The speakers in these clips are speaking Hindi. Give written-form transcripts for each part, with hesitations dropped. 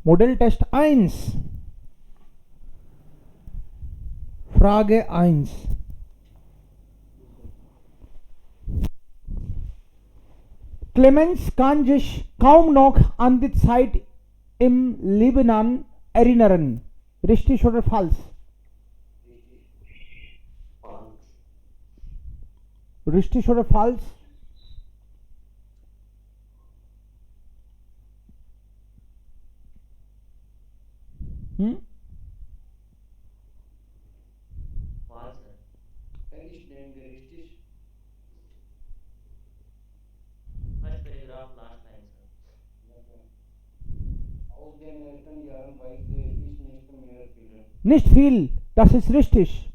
Model Test 1. Frage 1. Clemens kann sich kaum noch an die Zeit im Libanon erinnern. Richtig oder falsch? Richtig oder falsch? Ich nehme richtig. First paragraph, last line, sir. Aus den ersten Jahren weiß ich nicht mehr viel. Nicht viel, das ist richtig.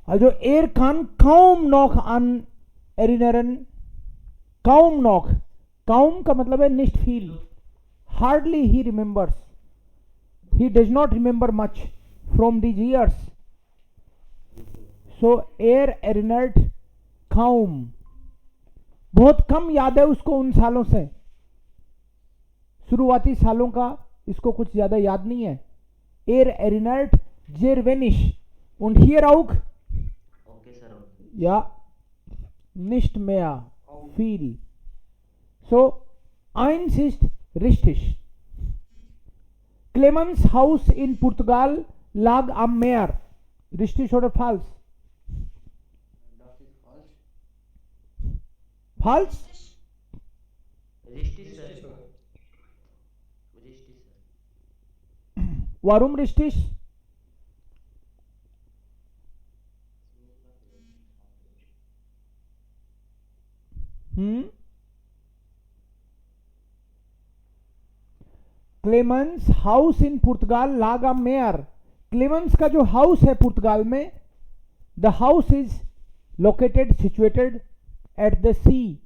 Also er kann kaum noch an erinnern. Kaum noch. kaum का मतलब है nicht viel. Hardly he remembers. He does not remember much from these years. So er erinnert kaum. बहुत कम याद है उसको उन सालों से. शुरुआती सालों का इसको कुछ ज्यादा याद नहीं है. Er erinnert sehr wenig. Und hier auch? Okay, sir. Ja, nicht mehr. Viel. So, eins ist richtig. Clemens Haus in Portugal lag am Meer. Richtig oder falsch? Das ist falsch. Falsch? Richtig, sir. Richtig, sir. Warum richtig? Clemens house in पुर्तगाल lag am Meer. क्लेमेंस का जो हाउस है पुर्तगाल में, the house is located situated at the sea.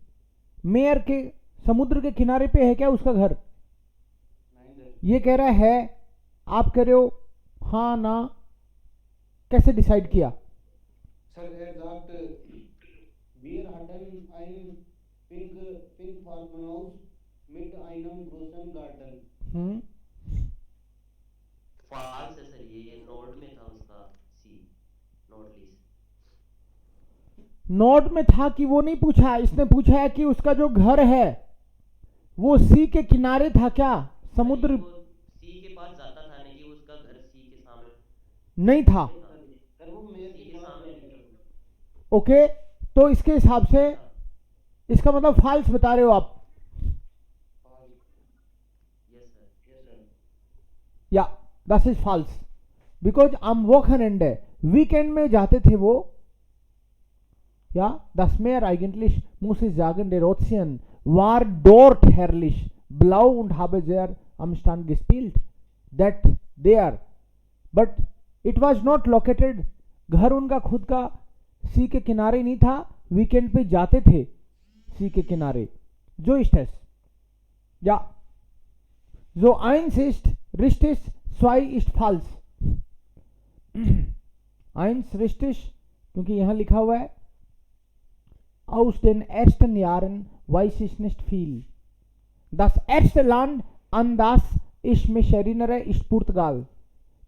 मेयर के समुद्र के किनारे पे है क्या उसका घर? ये कह रहा है, आप कह रहे हो हाँ ना, कैसे डिसाइड किया? Sir, er sagt, wir hatten ein pink Farmhaus mit einem großen Garten. False है सर, ये नोड में था उसका सी, नोड लीज. नोट में था कि वो नहीं पूछा, इसने पूछा है कि उसका जो घर है वो सी के किनारे था क्या? समुद्र सी के पास जाता था, नहीं कि उसका घर सी के सामने नहीं था. सर वो मेरे सी के सामने. ओके, तो इसके हिसाब से इसका मतलब फॉल्स बता रहे हो आप? Yes sir. या das ist falsch. Because am Wochenende, Weekend में जाते थे वो. Ja, das Meer eigentlich muss ich sagen, der Ozean war dort herrlich, blau und habe sehr am Strand gespielt. That there. But it was not located. घर उनका खुद का सी के किनारे नहीं था, वीकेंड पे जाते थे सी के किनारे. जो ist es? Ja. So eins ist richtig, zwei ist falsch. eins richtig, क्योंकि यहां लिखा हुआ है aus den ersten Jahren weiß ich nicht viel. Das erste Land, an das ich mich erinnere, ist Portugal.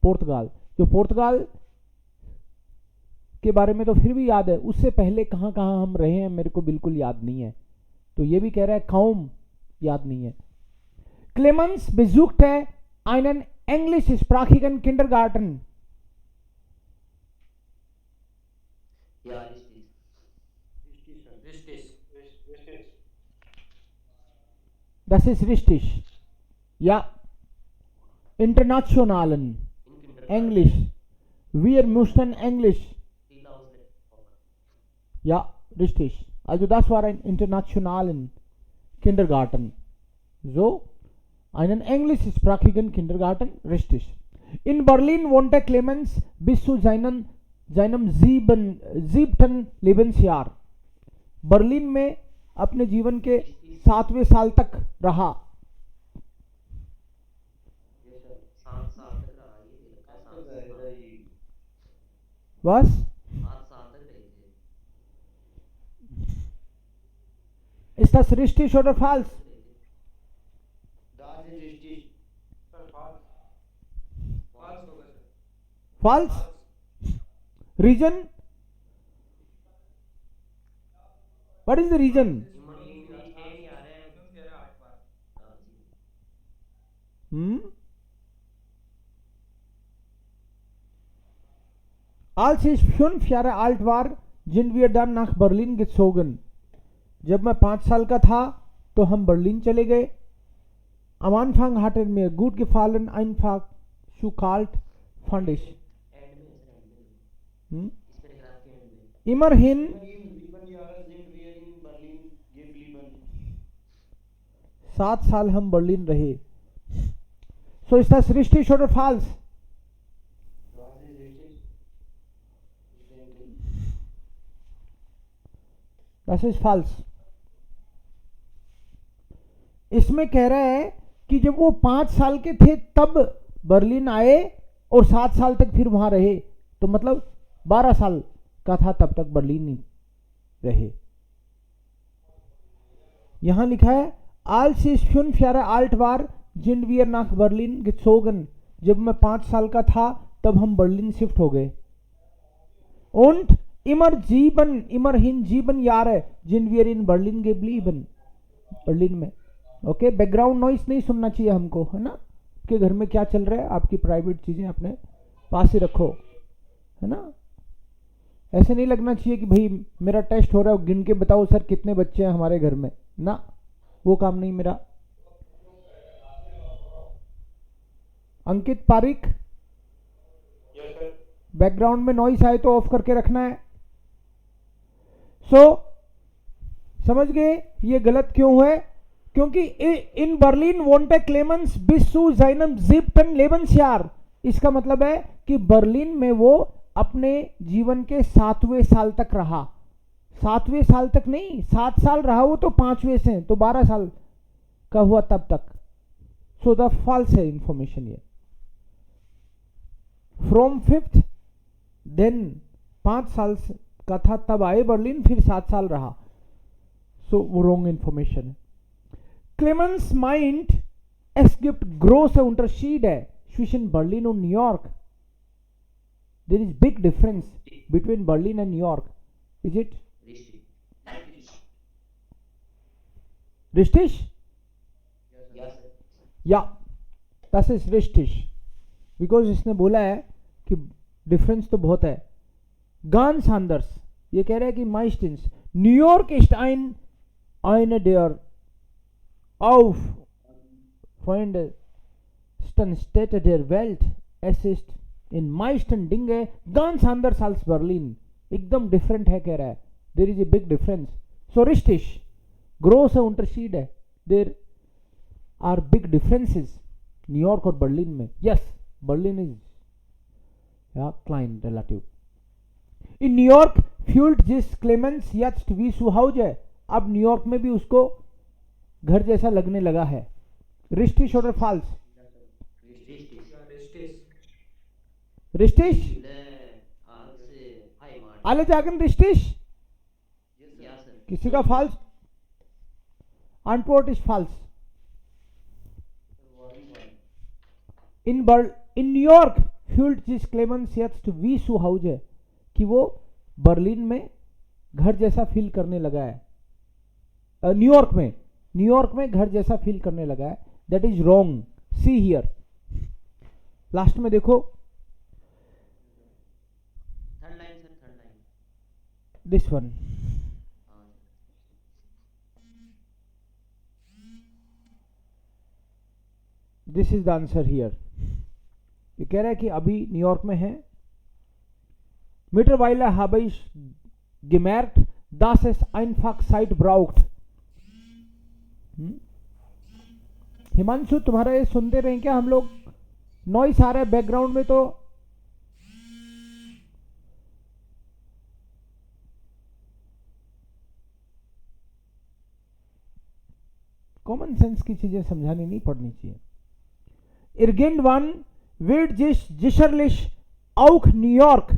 Portugal. जो पोर्तुगाल के बारे में तो फिर भी याद है, उससे पहले कहां कहां हम रहे हैं मेरे को बिल्कुल याद नहीं है. तो ये भी कह रहा है kaum याद नहीं है. Clemens besuchte einen englischsprachigen Kindergarten. या रिस्टीज. Das ist richtig. Ja. Internationalen. Englisch. Wir mussten Englisch. Ja, richtig. Also das war ein internationalen Kindergarten. So, einen englischsprachigen Kindergarten, richtig. In Berlin wohnte Clemens bis zu seinem 7. Lebensjahr. Berlin में अपने जीवन के 7वें साल तक रहा. 7 साल तक रहा ये. बस 7 साल तक रहे थे. ist das richtig oder falsch? is richtig. Sir false होगा sir false reason what is the reason इमरलिन भी है नहीं आ रहा है क्यों कह रहा 8 बार जी Als ich 5 Jahre alt war, sind wir dann nach Berlin gezogen. जब मैं 5 साल का था तो हम बर्लिन चले गए. Am Anfang hatten mir gut gefallen, einfach zu kalt fand ich. And में सर एंड में hm? इस पैराग्राफ के एंड में Immerhin Immerhin 7 Jahre sind wir in Berlin geblieben. 7 साल हम बर्लिन रहे. So ist das richtig oder falsch? Was ist richtig? Ich denke. Das ist falsch. इसमें कह रहा है कि जब वो 5 साल के थे तब बर्लिन आए और 7 साल तक फिर वहां रहे, तो मतलब 12 साल का था तब तक बर्लिन ही रहे. यहां लिखा है als ich 5 Jahre alt war, sind wir nach Berlin gezogen. जब मैं 5 साल का था तब हम बर्लिन शिफ्ट हो गए. Und immerhin 7 Jahre sind wir in Berlin geblieben. Berlin में. ओके, बैकग्राउंड नॉइस नहीं सुनना चाहिए हमको, है ना. आपके घर में क्या चल रहा है, आपकी प्राइवेट चीजें अपने पास ही रखो, है ना. ऐसे नहीं लगना चाहिए कि भाई मेरा टेस्ट हो रहा है, गिन के बताओ सर कितने बच्चे हैं हमारे घर में, ना, वो काम नहीं मेरा. अंकित पारिक, यस सर बैकग्राउंड में नॉइस आए तो ऑफ करके रखना है. सो समझ गए ये गलत क्यों है, क्योंकि इन बर्लिन वोंटे क्लेमेंस बिस zu seinem 7. Lebensjahr. इसका मतलब है कि बर्लिन में वो अपने जीवन के 7वें साल तक रहा. 7वें साल तक नहीं, 7 साल रहा वो तो 5वें से, तो 12 साल का हुआ तब तक. सो द फॉल्स है इंफॉर्मेशन ये. फ्रॉम 5th देन 5 साल का था तब आए बर्लिन, फिर 7 साल रहा. सो वो रॉन्ग इंफॉर्मेशन है. Clemens meint, es gibt große Unterschiede zwischen Berlin und New York. There is big difference between Berlin and New York. Is it? Richtig? Yes sir Ja, das ist richtig. Because इसने बोला है कि डिफरेंस तो बहुत है. Ganz anders. ये कह रहा है कि meistens. New York ist eine der aufregendsten Städte der Welt. Es ist in meisten Dinge ganz anders als Berlin. एकदम डिफरेंट है कह रहा है. There is a big difference. So richtig. Große Unterschiede. There are big differences. New York और बर्लिन में. Yes, Berlin is klein relative. In New York fühlt sich Clemens jetzt wie zu Hause. अब न्यूयॉर्क में भी उसको घर जैसा लगने लगा है. रिस्टिश और फॉल्स? रिस्टिश alle sagen richtig? या सर किसी का false? Antwort ist falsch. In New York fühlt sich Clemens jetzt wie zu Hause. कि वो बर्लिन में घर जैसा फील करने लगा है. न्यूयॉर्क में घर जैसा फील करने लगा है. That is wrong. See here, last में देखो, third line sir, third line. This one. हाँ this is the answer here. ये कह रहा है कि अभी न्यूयॉर्क में है. Mittlerweile habe ich gemerkt, dass es einfach Zeit braucht. Himanshu, तुम्हारा ये सुनते रहे क्या हम लोग? नॉइस आ रहा है बैकग्राउंड में, तो कॉमन सेंस की चीजें समझानी नहीं पड़नी चाहिए. Irgendwann wird sich sicherlich auch New York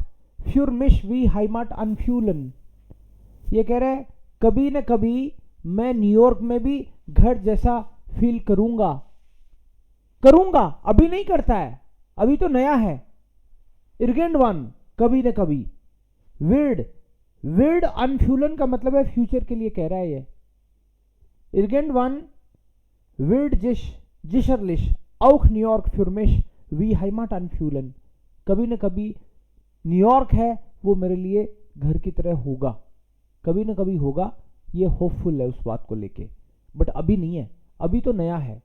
für mich wie Heimat anfühlen. ये कह रहा है कभी न कभी मैं न्यूयॉर्क में भी घर जैसा फील करूंगा. करूंगा, अभी नहीं करता है, अभी तो नया है। irgendwann कभी न कभी। wird anfühlen का मतलब है फ्यूचर के लिए कह रहा है ये। irgendwann wird sicherlich auch New York für mich wie Heimat anfühlen। कभी न कभी न्यूयॉर्क है वो मेरे लिए घर की तरह होगा, कभी न कभी होगा, ये होपफुल है उस बात को लेके, बट अभी नहीं है, अभी तो नया है।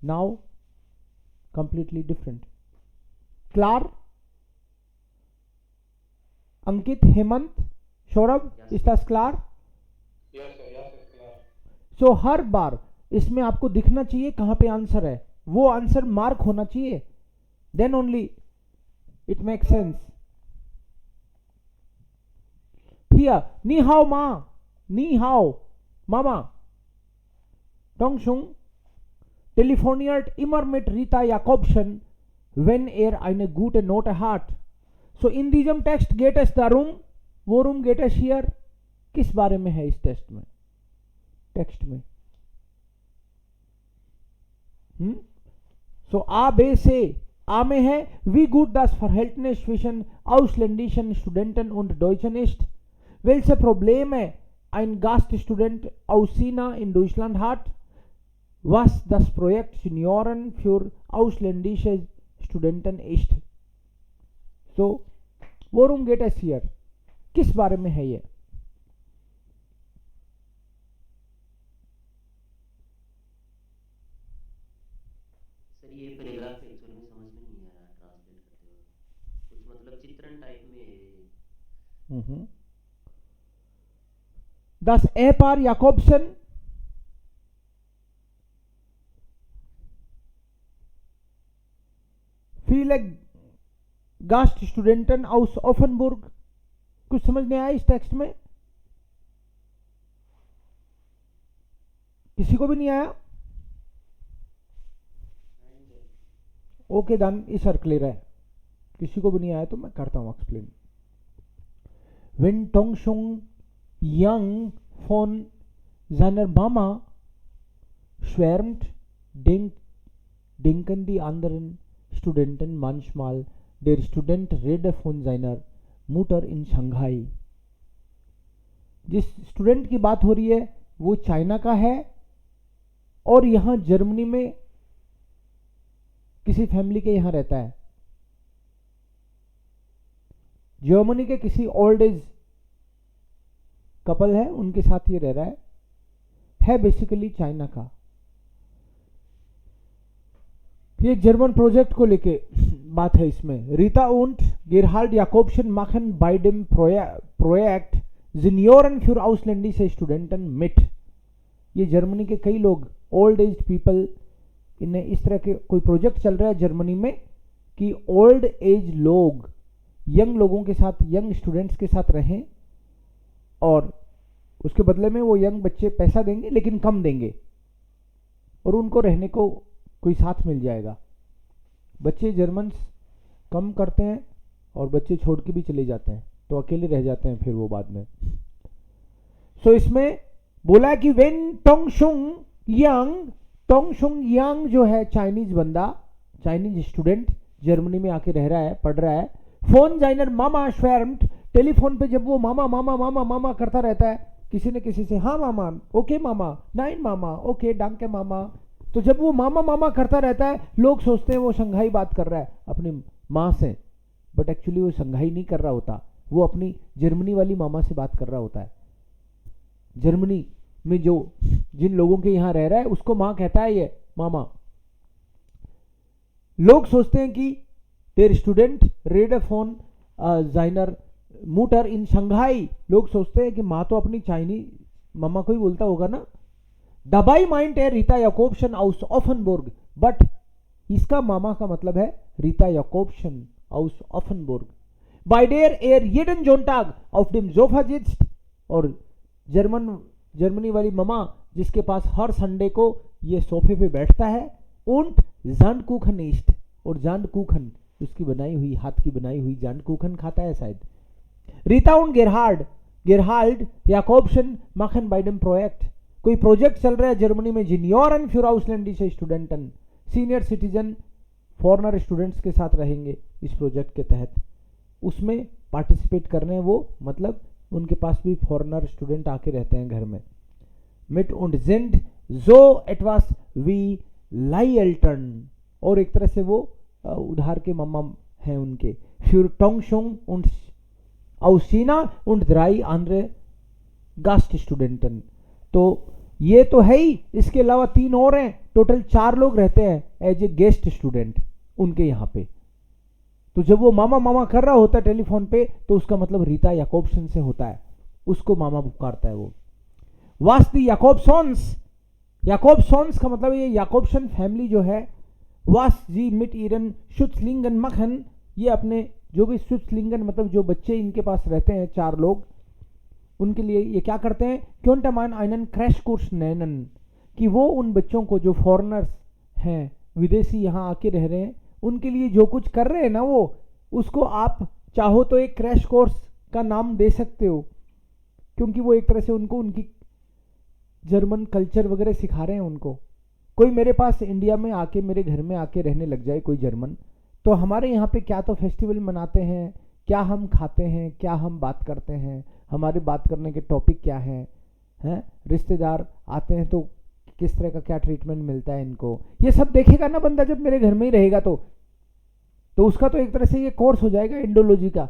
Now completely different. Clear, Ankit, Hemant, Saurabh, is that clear? Yes, sir. Yes, sir. Clear. So हर बार इसमें आपको दिखना चाहिए कहां पे आंसर है, वो आंसर मार्क होना चाहिए, then only it make sense. Here, नी हाओ मां, नी हाओ मामा, Dongshung telefoniert immer mit Rita Jakobsen, wenn eine gute Note hat. So in diesem Text geht es darum, worum geht es hier? किस बारे में है इस टेक्स्ट में? So A, B, C. A में है, wie gut das Verhältnis zwischen ausländischen Studenten und Deutschen ist, welche Probleme ein Gaststudent aus China in Deutschland hat, was das Projekt Senioren für ausländische Studenten ist. So, worum geht es hier? किस बारे में है ये? सर ये पैराग्राफ एक्चुअल में समझ में नहीं आ रहा ट्रांसलेट करते वक्त, कुछ मतलब चित्रण टाइप में है ये। Das Ehepaar Jakobsen viele Gaststudenten aus Offenburg, कुछ समझ में आया इस टेक्स्ट में? किसी को भी नहीं आया? ओके डन, इस सर क्लियर है। किसी को भी नहीं आया तो मैं करता हूं explain. Wenn Dongshung Yang von seiner Mama schwärmt, denken die anderen Studenten manchmal, der Student rede von seiner Mutter in Shanghai। जिस स्टूडेंट की बात हो रही है वो चाइना का है और यहां जर्मनी में किसी फैमिली के यहां रहता है। जर्मनी के किसी ओल्ड एज कपल है, उनके साथ ये रह रहा है बेसिकली चाइना का। ये जर्मन प्रोजेक्ट को लेके बात है इसमें। Rita und Gerhard Jakobsen machen bei dem Projekt Senioren für ausländische Studenten mit। ये जर्मनी के कई लोग, ओल्ड एज पीपल, इन्हें इस तरह के कोई प्रोजेक्ट चल रहा है जर्मनी में कि ओल्ड एज लोग यंग लोगों के साथ, यंग स्टूडेंट्स के साथ रहें और उसके बदले में वो यंग बच्चे पैसा देंगे लेकिन कम देंगे और उनको रहने को कोई साथ मिल जाएगा। बच्चे जर्मन्स कम करते हैं और बच्चे छोड़ के भी चले जाते हैं तो अकेले रह जाते हैं फिर वो बाद में। सो इसमें बोला कि वेन टोंगशुंग यांग जो है चाइनीज बंदा, चाइनीज स्टूडेंट जर्मनी में आके रह रहा है, पढ़ रहा है। फोन जाइनर मामा श्वैर्म्ट, टेलीफोन पे जब वो मामा मामा मामा मामा करता रहता है किसी न किसी से, हाँ मामा, ओके मामा, नाइन मामा, ओके डांके मामा। तो जब वो मामा मामा करता रहता है लोग सोचते हैं वो शंघाई बात कर रहा है अपनी माँ से, बट एक्चुअली वो शंघाई नहीं कर रहा होता, वो अपनी जर्मनी वाली मामा से बात कर रहा होता है। जर्मनी में जो जिन लोगों के यहां रह रहा है उसको माँ कहता है ये मामा। लोग सोचते हैं कि देर स्टूडेंट रेड फोन जाइनर मुटर इन शंघाई, लोग सोचते हैं कि माँ तो अपनी चाइनीज मामा को ही बोलता होगा ना। दबाई माइंड है रीता याकोब्सन आउस ऑफनबुर्ग, बट इसका मामा का मतलब है रीता याकोब्सन आउस ऑफनबुर्ग। बाय डेर एर jeden Sonntag auf dem Sofa sitzt, और जर्मनी वाली मामा जिसके पास हर संडे को ये सोफे पे बैठता है। und Sandkuchen isst, और जानकुखन उसकी बनाई हुई, हाथ की बनाई हुई जानकुखन खाता है शायद। Rita und Gerhard Jakobsen machen bei dem Projekt, कोई प्रोजेक्ट चल रहा है जर्मनी में, Senioren für ausländische Studenten, senior citizen foreigner students के साथ रहेंगे इस प्रोजेक्ट के तहत, उसमें पार्टिसिपेट करने वो, मतलब उनके पास भी फॉरेनर स्टूडेंट आके रहते हैं घर में। मिट und sind so etwas wie Leiheltern, और एक तरह से वो उधार के मम्मा हैं उनके। für Tongshung und aus China und 3 andere Gaststudenten। तो ये तो है ही, इसके अलावा 3 और हैं, टोटल 4 लोग रहते हैं एज ए गेस्ट स्टूडेंट उनके यहाँ पे। तो जब वो मामा मामा कर रहा होता है टेलीफोन पे, तो उसका मतलब रीता याकोब्सन से होता है, उसको मामा पुकारता है वो। वास्ती याकोब्सन्स, याकोब्सन्स का मतलब ये याकोब्सन फैमिली जो है, वास जी मिट ईरन शुत्सलिंगन मखन, ये अपने जो भी शुत्सलिंगन मतलब जो बच्चे इनके पास रहते हैं 4 लोग, उनके लिए ये क्या करते हैं, क्योंटमान आइनन क्रैश कोर्स नैनन, कि वो उन बच्चों को जो फॉरेनर्स हैं, विदेशी यहाँ आके रह रहे हैं, उनके लिए जो कुछ कर रहे हैं ना वो, उसको आप चाहो तो एक क्रैश कोर्स का नाम दे सकते हो, क्योंकि वो एक तरह से उनको उनकी जर्मन कल्चर वगैरह सिखा रहे हैं उनको। कोई मेरे पास इंडिया में आके मेरे घर में आके रहने लग जाए कोई जर्मन, तो हमारे यहाँ पे क्या तो फेस्टिवल मनाते हैं, क्या हम खाते हैं, क्या हम बात करते हैं, हमारे बात करने के टॉपिक क्या हैं, रिश्तेदार आते हैं तो किस तरह का क्या ट्रीटमेंट मिलता है इनको, ये सब देखेगा ना बंदा जब मेरे घर में ही रहेगा। तो उसका तो एक तरह से ये कोर्स हो जाएगा इंडोलॉजी का,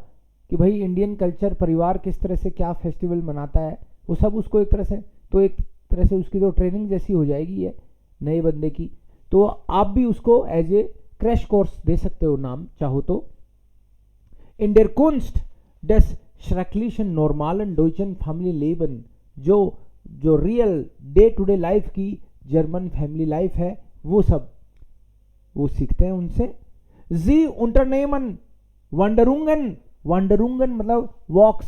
कि भाई इंडियन कल्चर, परिवार किस तरह से क्या फेस्टिवल मनाता है, वो सब उसको एक तरह से, तो एक तरह से उसकी तो ट्रेनिंग जैसी हो जाएगी ये नए बंदे की। तो आप भी उसको एज ए क्रैश कोर्स दे सकते हो नाम चाहो तो। इन der Kunst des schrecklichen normalen deutschen Familienleben, जो real day to day life की जर्मन फैमिली लाइफ है, वो सब वो सीखते हैं उनसे। जी unternehmen Wanderungen, Wanderungen मतलब वॉक्स,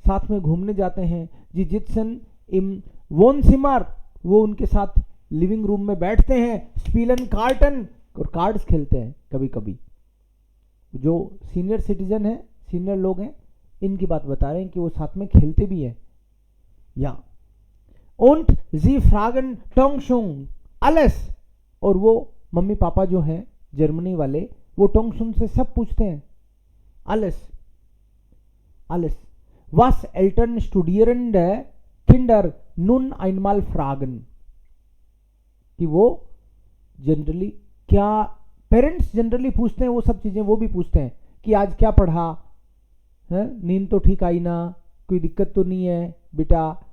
साथ में घूमने जाते हैं। जी जित्सन im Wohnzimmer, वो उनके साथ लिविंग रूम में बैठते हैं। स्पीलन कार्टन, और कार्ड्स खेलते हैं कभी कभी। जो सीनियर सिटीजन है, सीनियर लोग हैं, इनकी बात बता रहे हैं कि वो साथ में खेलते भी हैं। या und sie fragen Tongshung alles, और वो मम्मी पापा जो हैं जर्मनी वाले, वो टोंगशुंग से सब पूछते हैं। alles alles was Eltern studierende Kinder nun einmal fragen, कि वो जनरली क्या पेरेंट्स जनरली पूछते हैं, वो सब चीजें वो भी पूछते हैं कि आज क्या पढ़ा है, नींद तो ठीक आई ना, कोई दिक्कत तो नहीं है बेटा,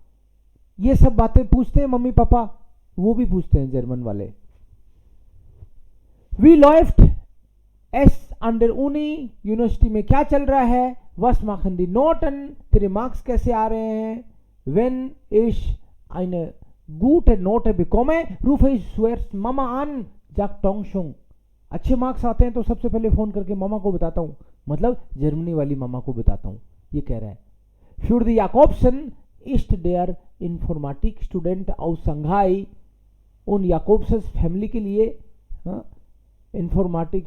ये सब बातें पूछते हैं मम्मी पापा, वो भी पूछते हैं जर्मन वाले। वी लॉफ्ट एस अंडर ऊनी, यूनिवर्सिटी में क्या चल रहा है, वस माखन दी नोटन, तेरे मार्क्स कैसे आ रहे हैं, वेन इश eine gute Note bekomme, rufe ich zuerst Mama an, sagt Tongshung। अच्छे मार्क्स आते हैं तो सबसे पहले फोन करके मामा को बताता हूँ, मतलब जर्मनी वाली मामा को बताता हूँ, ये कह रहा है। Für die Jakobsen ist der Informatik Student aus Shanghai, उन याकोब्स फैमिली के लिए informatic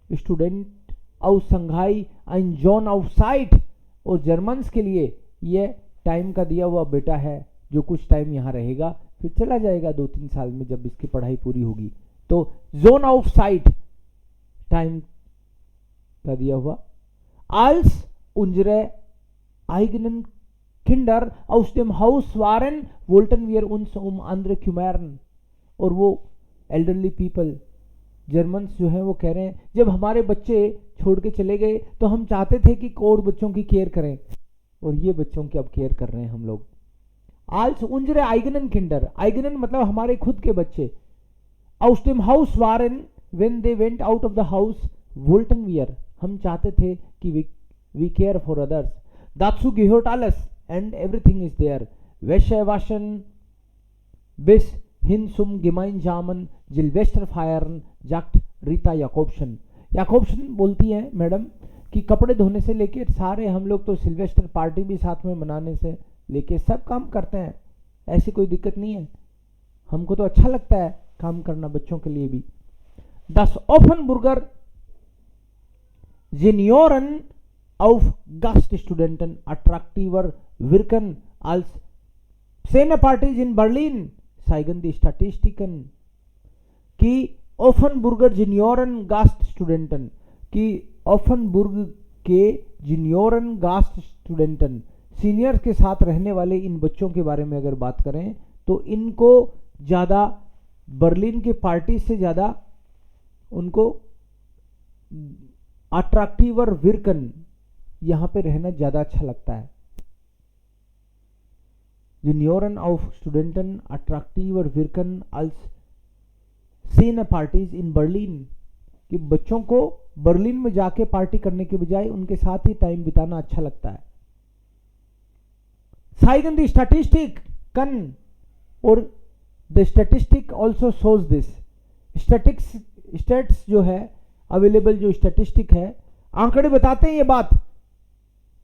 student aus Shanghai ein John auf Zeit, और जर्मन्स के लिए ये टाइम का दिया हुआ बेटा है, जो कुछ टाइम यहाँ रहेगा फिर चला जाएगा 2-3 साल में जब इसकी पढ़ाई पूरी होगी। तो जोन ऑफ साइट टाइम का दिया हुआ। als unsere eigenen Kinder aus dem Haus waren, wollten wir uns andere kümmern, और वो एल्डरली पीपल जर्मन्स जो है वो कह रहे हैं जब हमारे बच्चे छोड़ के चले गए तो हम चाहते थे कि और बच्चों की केयर करें, और ये बच्चों की अब केयर कर रहे हैं हम लोग। als unsere eigenen Kinder, eigenen मतलब हमारे खुद के बच्चे, aus dem Haus waren, when they went out of the house, wollten wir, हम चाहते थे कि we care for others, dazu gehört alles and everything is there, Wäsche waschen bis hin zum gemeinsamen Silvesterfeiern, sagt Rita Jakobsen। याकोब्सन बोलती हैं मैडम कि कपड़े धोने से लेके सारे हम लोग तो सिल्वेस्टर पार्टी भी साथ में मनाने से लेके सब काम करते हैं, ऐसी कोई दिक्कत नहीं है, हमको तो अच्छा लगता है काम करना बच्चों के लिए भी। Das Offenburger Senioren auf Gaststudenten attraktiver wirken als Szenepartys in Berlin, zeigen die Statistiken, कि ओफनबुर्गर जिनियोरन गास्ट स्टूडेंटन, कि ओफनबुर्ग के जिनियोरन गास्ट स्टूडेंटन, सीनियर्स के साथ रहने वाले इन बच्चों के बारे में अगर बात करें तो इनको ज़्यादा बर्लिन के पार्टी से ज़्यादा उनको अट्रैक्टिव और विरकन यहाँ पे रहना ज़्यादा अच्छा लगता है। Junioren auf Studenten attraktiver wirken als Szene Partys in Berlin, कि बच्चों को बर्लिन में जाके पार्टी करने के बजाय उनके साथ ही टाइम बिताना अच्छा लगता है। Zeigen die Statistik kann, और the statistic also shows this, stats जो है अवेलेबल जो स्टैटिस्टिक है, आंकड़े बताते हैं ये बात।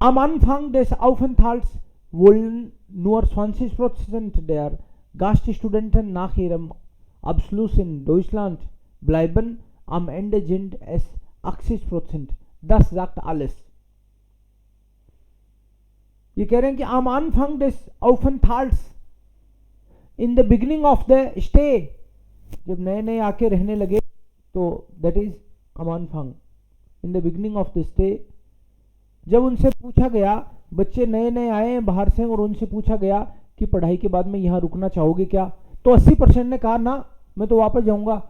Am Anfang des Aufenthalts wollen nur 20% der Gaststudenten nach ihrem Abschluss in Deutschland bleiben, am Ende sind es 80%. Das sagt alles. ये कह रहे हैं कि am Anfang des Aufenthalts, in the beginning of the stay, जब नए नए आके रहने लगे तो that is am Anfang, in the beginning of the stay, जब उनसे पूछा गया, बच्चे नए नए आए हैं बाहर से और उनसे पूछा गया कि पढ़ाई के बाद में यहाँ रुकना चाहोगे क्या, तो 80% ने कहा ना, मैं तो वापस जाऊंगा,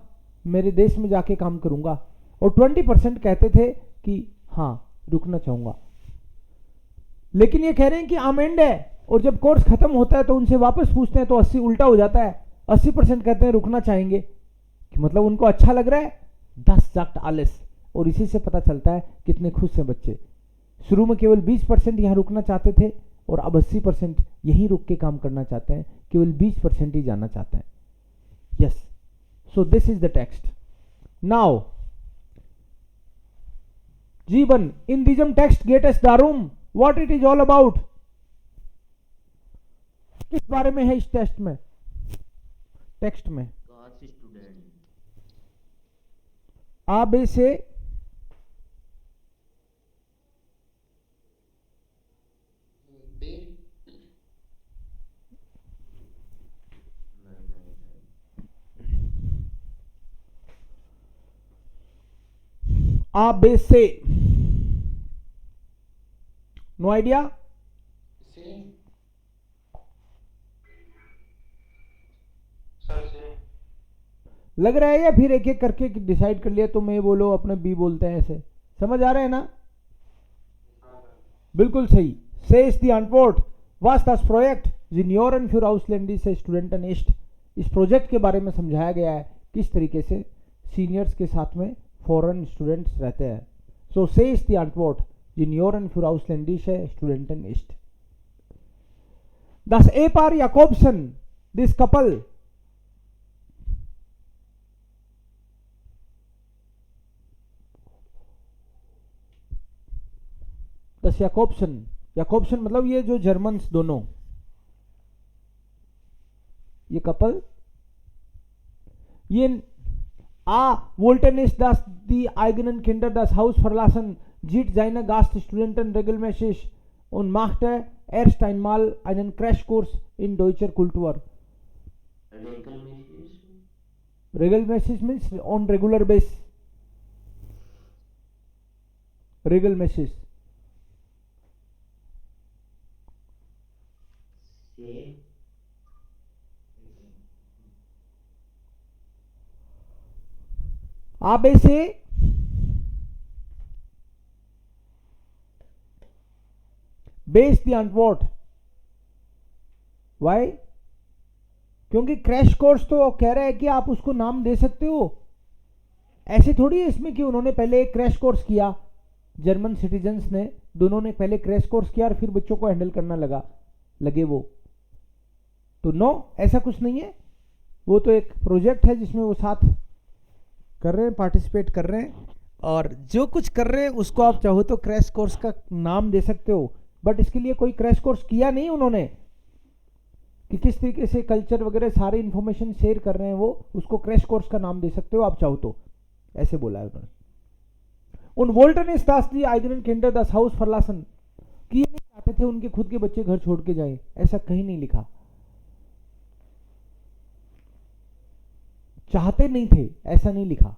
मेरे देश में जाके काम करूंगा, और 20% कहते थे कि हाँ रुकना चाहूंगा। लेकिन ये कह रहे हैं कि आमेंड है, और जब कोर्स खत्म होता है तो उनसे वापस पूछते हैं तो 80 उल्टा हो जाता है, 80% कहते हैं रुकना चाहेंगे, कि मतलब उनको अच्छा लग रहा है। 10 sagt alles, और इसी से पता चलता है कितने खुश हैं बच्चे। शुरू में केवल 20% यहाँ रुकना चाहते थे और अब 80% यहीं रुक के काम करना चाहते हैं, केवल 20% ही जाना चाहते हैं। Yes, so this is the text. Now जीवन इन दिजम टेक्स्ट गेट एस दारूम, व्हाट इट इज ऑल अबाउट, किस बारे में है इस टेक्स्ट में? गास्ट स्टूडेंट, आबे से ABC, no idea? Same. Sir, same. लग रहा है या फिर एक एक करके डिसाइड कर लिया, तुम ए बोलो अपने बी बोलते हैं, ऐसे समझ आ रहा है ना? बिल्कुल सही। से इस दी अनपोर्ट वास das project Junioren für ausländische Studenten ist, इस प्रोजेक्ट के बारे में समझाया गया है किस तरीके से सीनियर्स के साथ में फॉरेन स्टूडेंट्स रहते हैं। सो से इस दी अनपोर्ट Junioren für ausländische Studenten ist। Das Ehepaar Jakobsen, this couple, das Jakobsen, Jakobsen मतलब ये जो जर्मन्स दोनों, ये कपल, ये wollten es, dass die eigenen Kinder das Haus verlassen, sieht seine Gaststudenten regelmäßig und machte erst einmal einen Crashkurs in deutscher Kultur. Regelmäßig means on regular basis. Regelmäßig. ABC बेस द अनवॉट, वाई? क्योंकि क्रैश कोर्स तो कह रहा है कि आप उसको नाम दे सकते हो, ऐसे थोड़ी है इसमें कि उन्होंने पहले एक क्रैश कोर्स किया, जर्मन सिटीजन्स ने दोनों ने पहले क्रैश कोर्स किया और फिर बच्चों को हैंडल करना लगे वो, तो नो, ऐसा कुछ नहीं है। वो तो एक प्रोजेक्ट है जिसमें वो साथ कर रहे हैं, पार्टिसिपेट कर रहे हैं, और जो कुछ कर रहे हैं उसको आप चाहो तो क्रैश कोर्स का नाम दे सकते हो, बट इसके लिए कोई क्रैश कोर्स किया नहीं उन्होंने, कि किस तरीके से कल्चर वगैरह सारे इंफॉर्मेशन शेयर कर रहे हैं, वो उसको क्रैश कोर्स का नाम दे सकते हो आप चाहो तो, ऐसे बोला है उन्होंने। उन वोल्टन इस दासली आइगन किंडर दस हाउस फरलासन, कि ये नहीं चाहते थे उनके खुद के बच्चे घर छोड़ के जाएं, ऐसा कहीं नहीं लिखा। चाहते नहीं थे, ऐसा नहीं लिखा।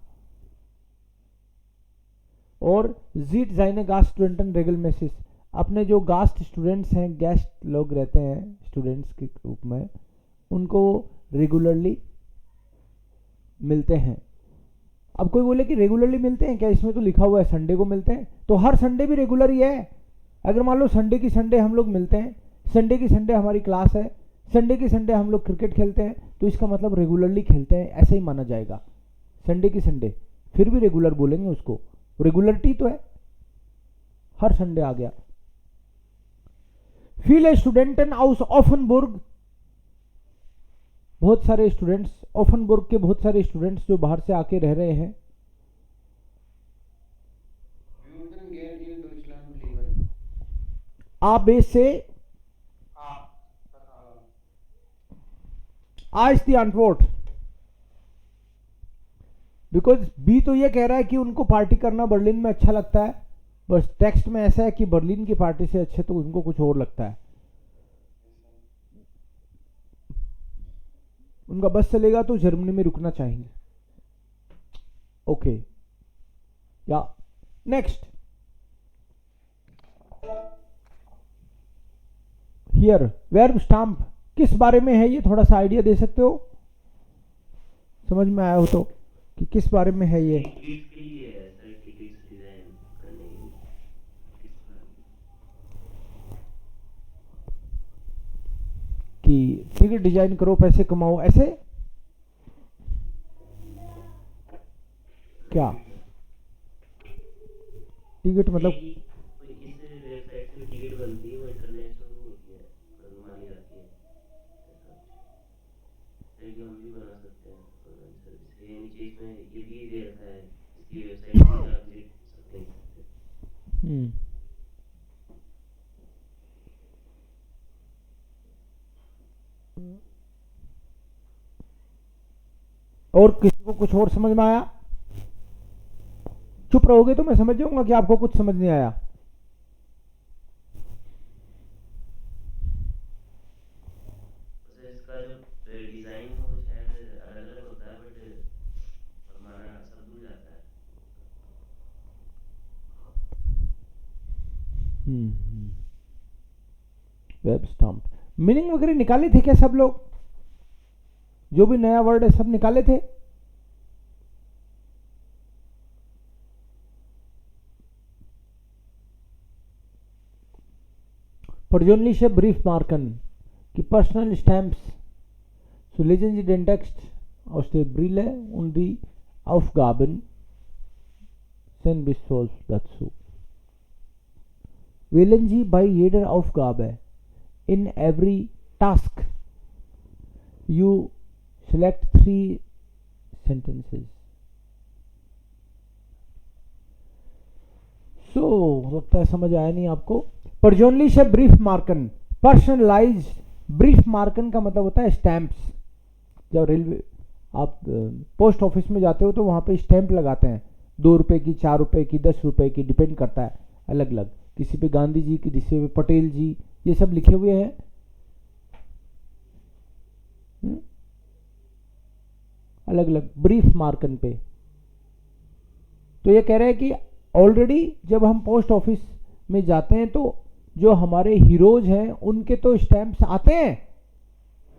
और जीट जाइने गास्ट स्टूडेंटन रेगलमेसिस, अपने जो गास्ट स्टूडेंट्स हैं, गेस्ट लोग रहते हैं स्टूडेंट्स के रूप में, उनको रेगुलरली मिलते हैं। अब कोई बोले कि रेगुलरली मिलते हैं क्या, इसमें तो लिखा हुआ है संडे को मिलते हैं, तो हर संडे भी रेगुलर ही है। अगर मान लो संडे की संडे हम लोग मिलते हैं, संडे की संडे हमारी क्लास है, संडे की संडे हम लोग क्रिकेट खेलते हैं, तो इसका मतलब रेगुलरली खेलते हैं ऐसे ही माना जाएगा। संडे की संडे फिर भी रेगुलर बोलेंगे उसको, रेगुलरिटी तो है, हर संडे आ गया। viele Studenten aus Offenburg, बहुत सारे स्टूडेंट्स, ओफनबुर्ग के बहुत सारे स्टूडेंट्स जो बाहर से आके रह रहे हैं। würden gerne in Deutschland leben. आबे से आज दी अनवोट, बिकॉज बी तो ये कह रहा है कि उनको पार्टी करना बर्लिन में अच्छा लगता है, बस टेक्स्ट में ऐसा है कि बर्लिन की पार्टी से अच्छे तो उनको कुछ और लगता है। उनका बस चलेगा तो जर्मनी में रुकना चाहेंगे। ओके, या नेक्स्ट हियर वर्ब स्टैम्प किस बारे में है, ये थोड़ा सा आइडिया दे सकते हो, समझ में आया हो तो, कि किस बारे में है ये। टिकट के लिए है सर, टिकट्स डिजाइन करने के लिए। कि टिकट डिजाइन करो पैसे कमाओ, ऐसे क्या टिकट मतलब इस वेबसाइट से टिकट बनती है, वो इंटरनेशनल होती है, मानी जाती है। ऐसा हम भी बना सकते हैं ऑनलाइन सर्विस। ये नीचे इसमें ये भी दे रखा है, इसकी वेबसाइट पे आप विजिट सकते हैं। और किसी को कुछ और समझ में आया? चुप रहोगे तो मैं समझ जाऊंगा कि आपको कुछ समझ नहीं आया। इसका जो डिजाइन है वो शायद अलग अलग होता है, बट हमारा सब हो जाता है। वेब स्टैम्प मीनिंग वगैरह निकाले थे क्या सब लोग? जो भी नया वर्ड है सब निकाले थे? persönliche Briefmarken, die Personal Stamps. So lesen Sie den Text aus der Brille und die Aufgaben sind bis 12 dazu. Wählen Sie bei jeder Aufgabe in every task you select 3 sentences. So लगता है समझ आया नहीं आपको। Personalised brief Markan, personalised brief Markan का मतलब होता है स्टैंप्स। जब रेलवे आप पोस्ट ऑफिस में जाते हो तो वहां पे स्टैंप लगाते हैं, 2 रुपए की, 4 रुपए की, 10 रुपए की, डिपेंड करता है अलग अलग। किसी पे गांधी जी, किसी पे पटेल जी, ये सब लिखे हुए हैं। अलग अलग ब्रीफ मार्कन पे। तो ये कह रहे हैं कि ऑलरेडी जब हम पोस्ट ऑफिस में जाते हैं तो जो हमारे हीरोज हैं उनके तो स्टैंप्स आते हैं,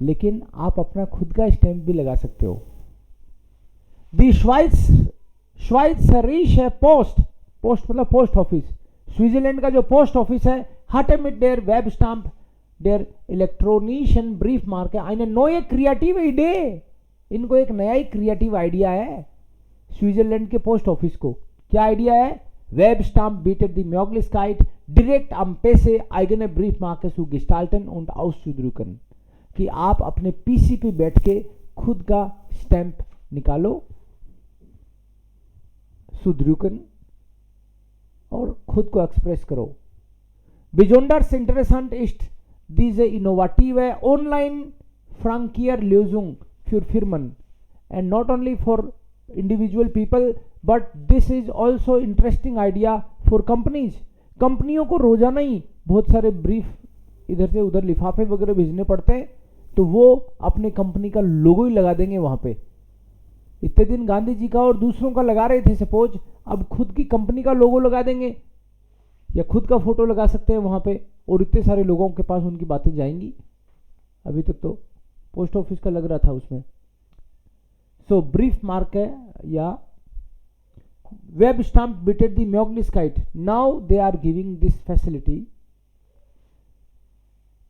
लेकिन आप अपना खुद का स्टैंप भी लगा सकते हो। दी श्वाइत्जरिसche पोस्ट, पोस्ट मतलब पोस्ट ऑफिस, स्विट्जरलैंड का जो पोस्ट ऑफिस है, hatte mit der Webstamp der elektronischen Briefmarke eine neue kreative Idee। इनको एक नया ही क्रिएटिव आइडिया है स्विट्जरलैंड के पोस्ट ऑफिस को। क्या आइडिया है? Webstamp bietet die Möglichkeit, direkt am PC eigene Briefmarke zu gestalten und auszudrucken। कि आप अपने पीसी पे बैठ के खुद का स्टैंप निकालो, सुद्रुकन, और खुद को एक्सप्रेस करो। Besonders interessant ist diese innovative Online-Frankierlösung für Firmen and not only for individual people but this is also interesting idea for companies। कंपनियों को रोजाना ही बहुत सारे ब्रीफ इधर से उधर लिफाफे वगैरह भेजने पड़ते हैं, तो वो अपने कंपनी का लोगो ही लगा देंगे वहां पे। इतने दिन गांधी जी का और दूसरों का लगा रहे थे सपोज, अब खुद की कंपनी का लोगो लगा देंगे या खुद का फोटो लगा सकते हैं वहां पे, और इतने सारे लोगों के पास उनकी बातें जाएंगी। अभी तक तो पोस्ट ऑफिस का लग रहा था उसमें। सो ब्रीफ मार्क है या वेब स्टाम्प बिटेड दी म्योग्लिस्काइट, now they are giving this facility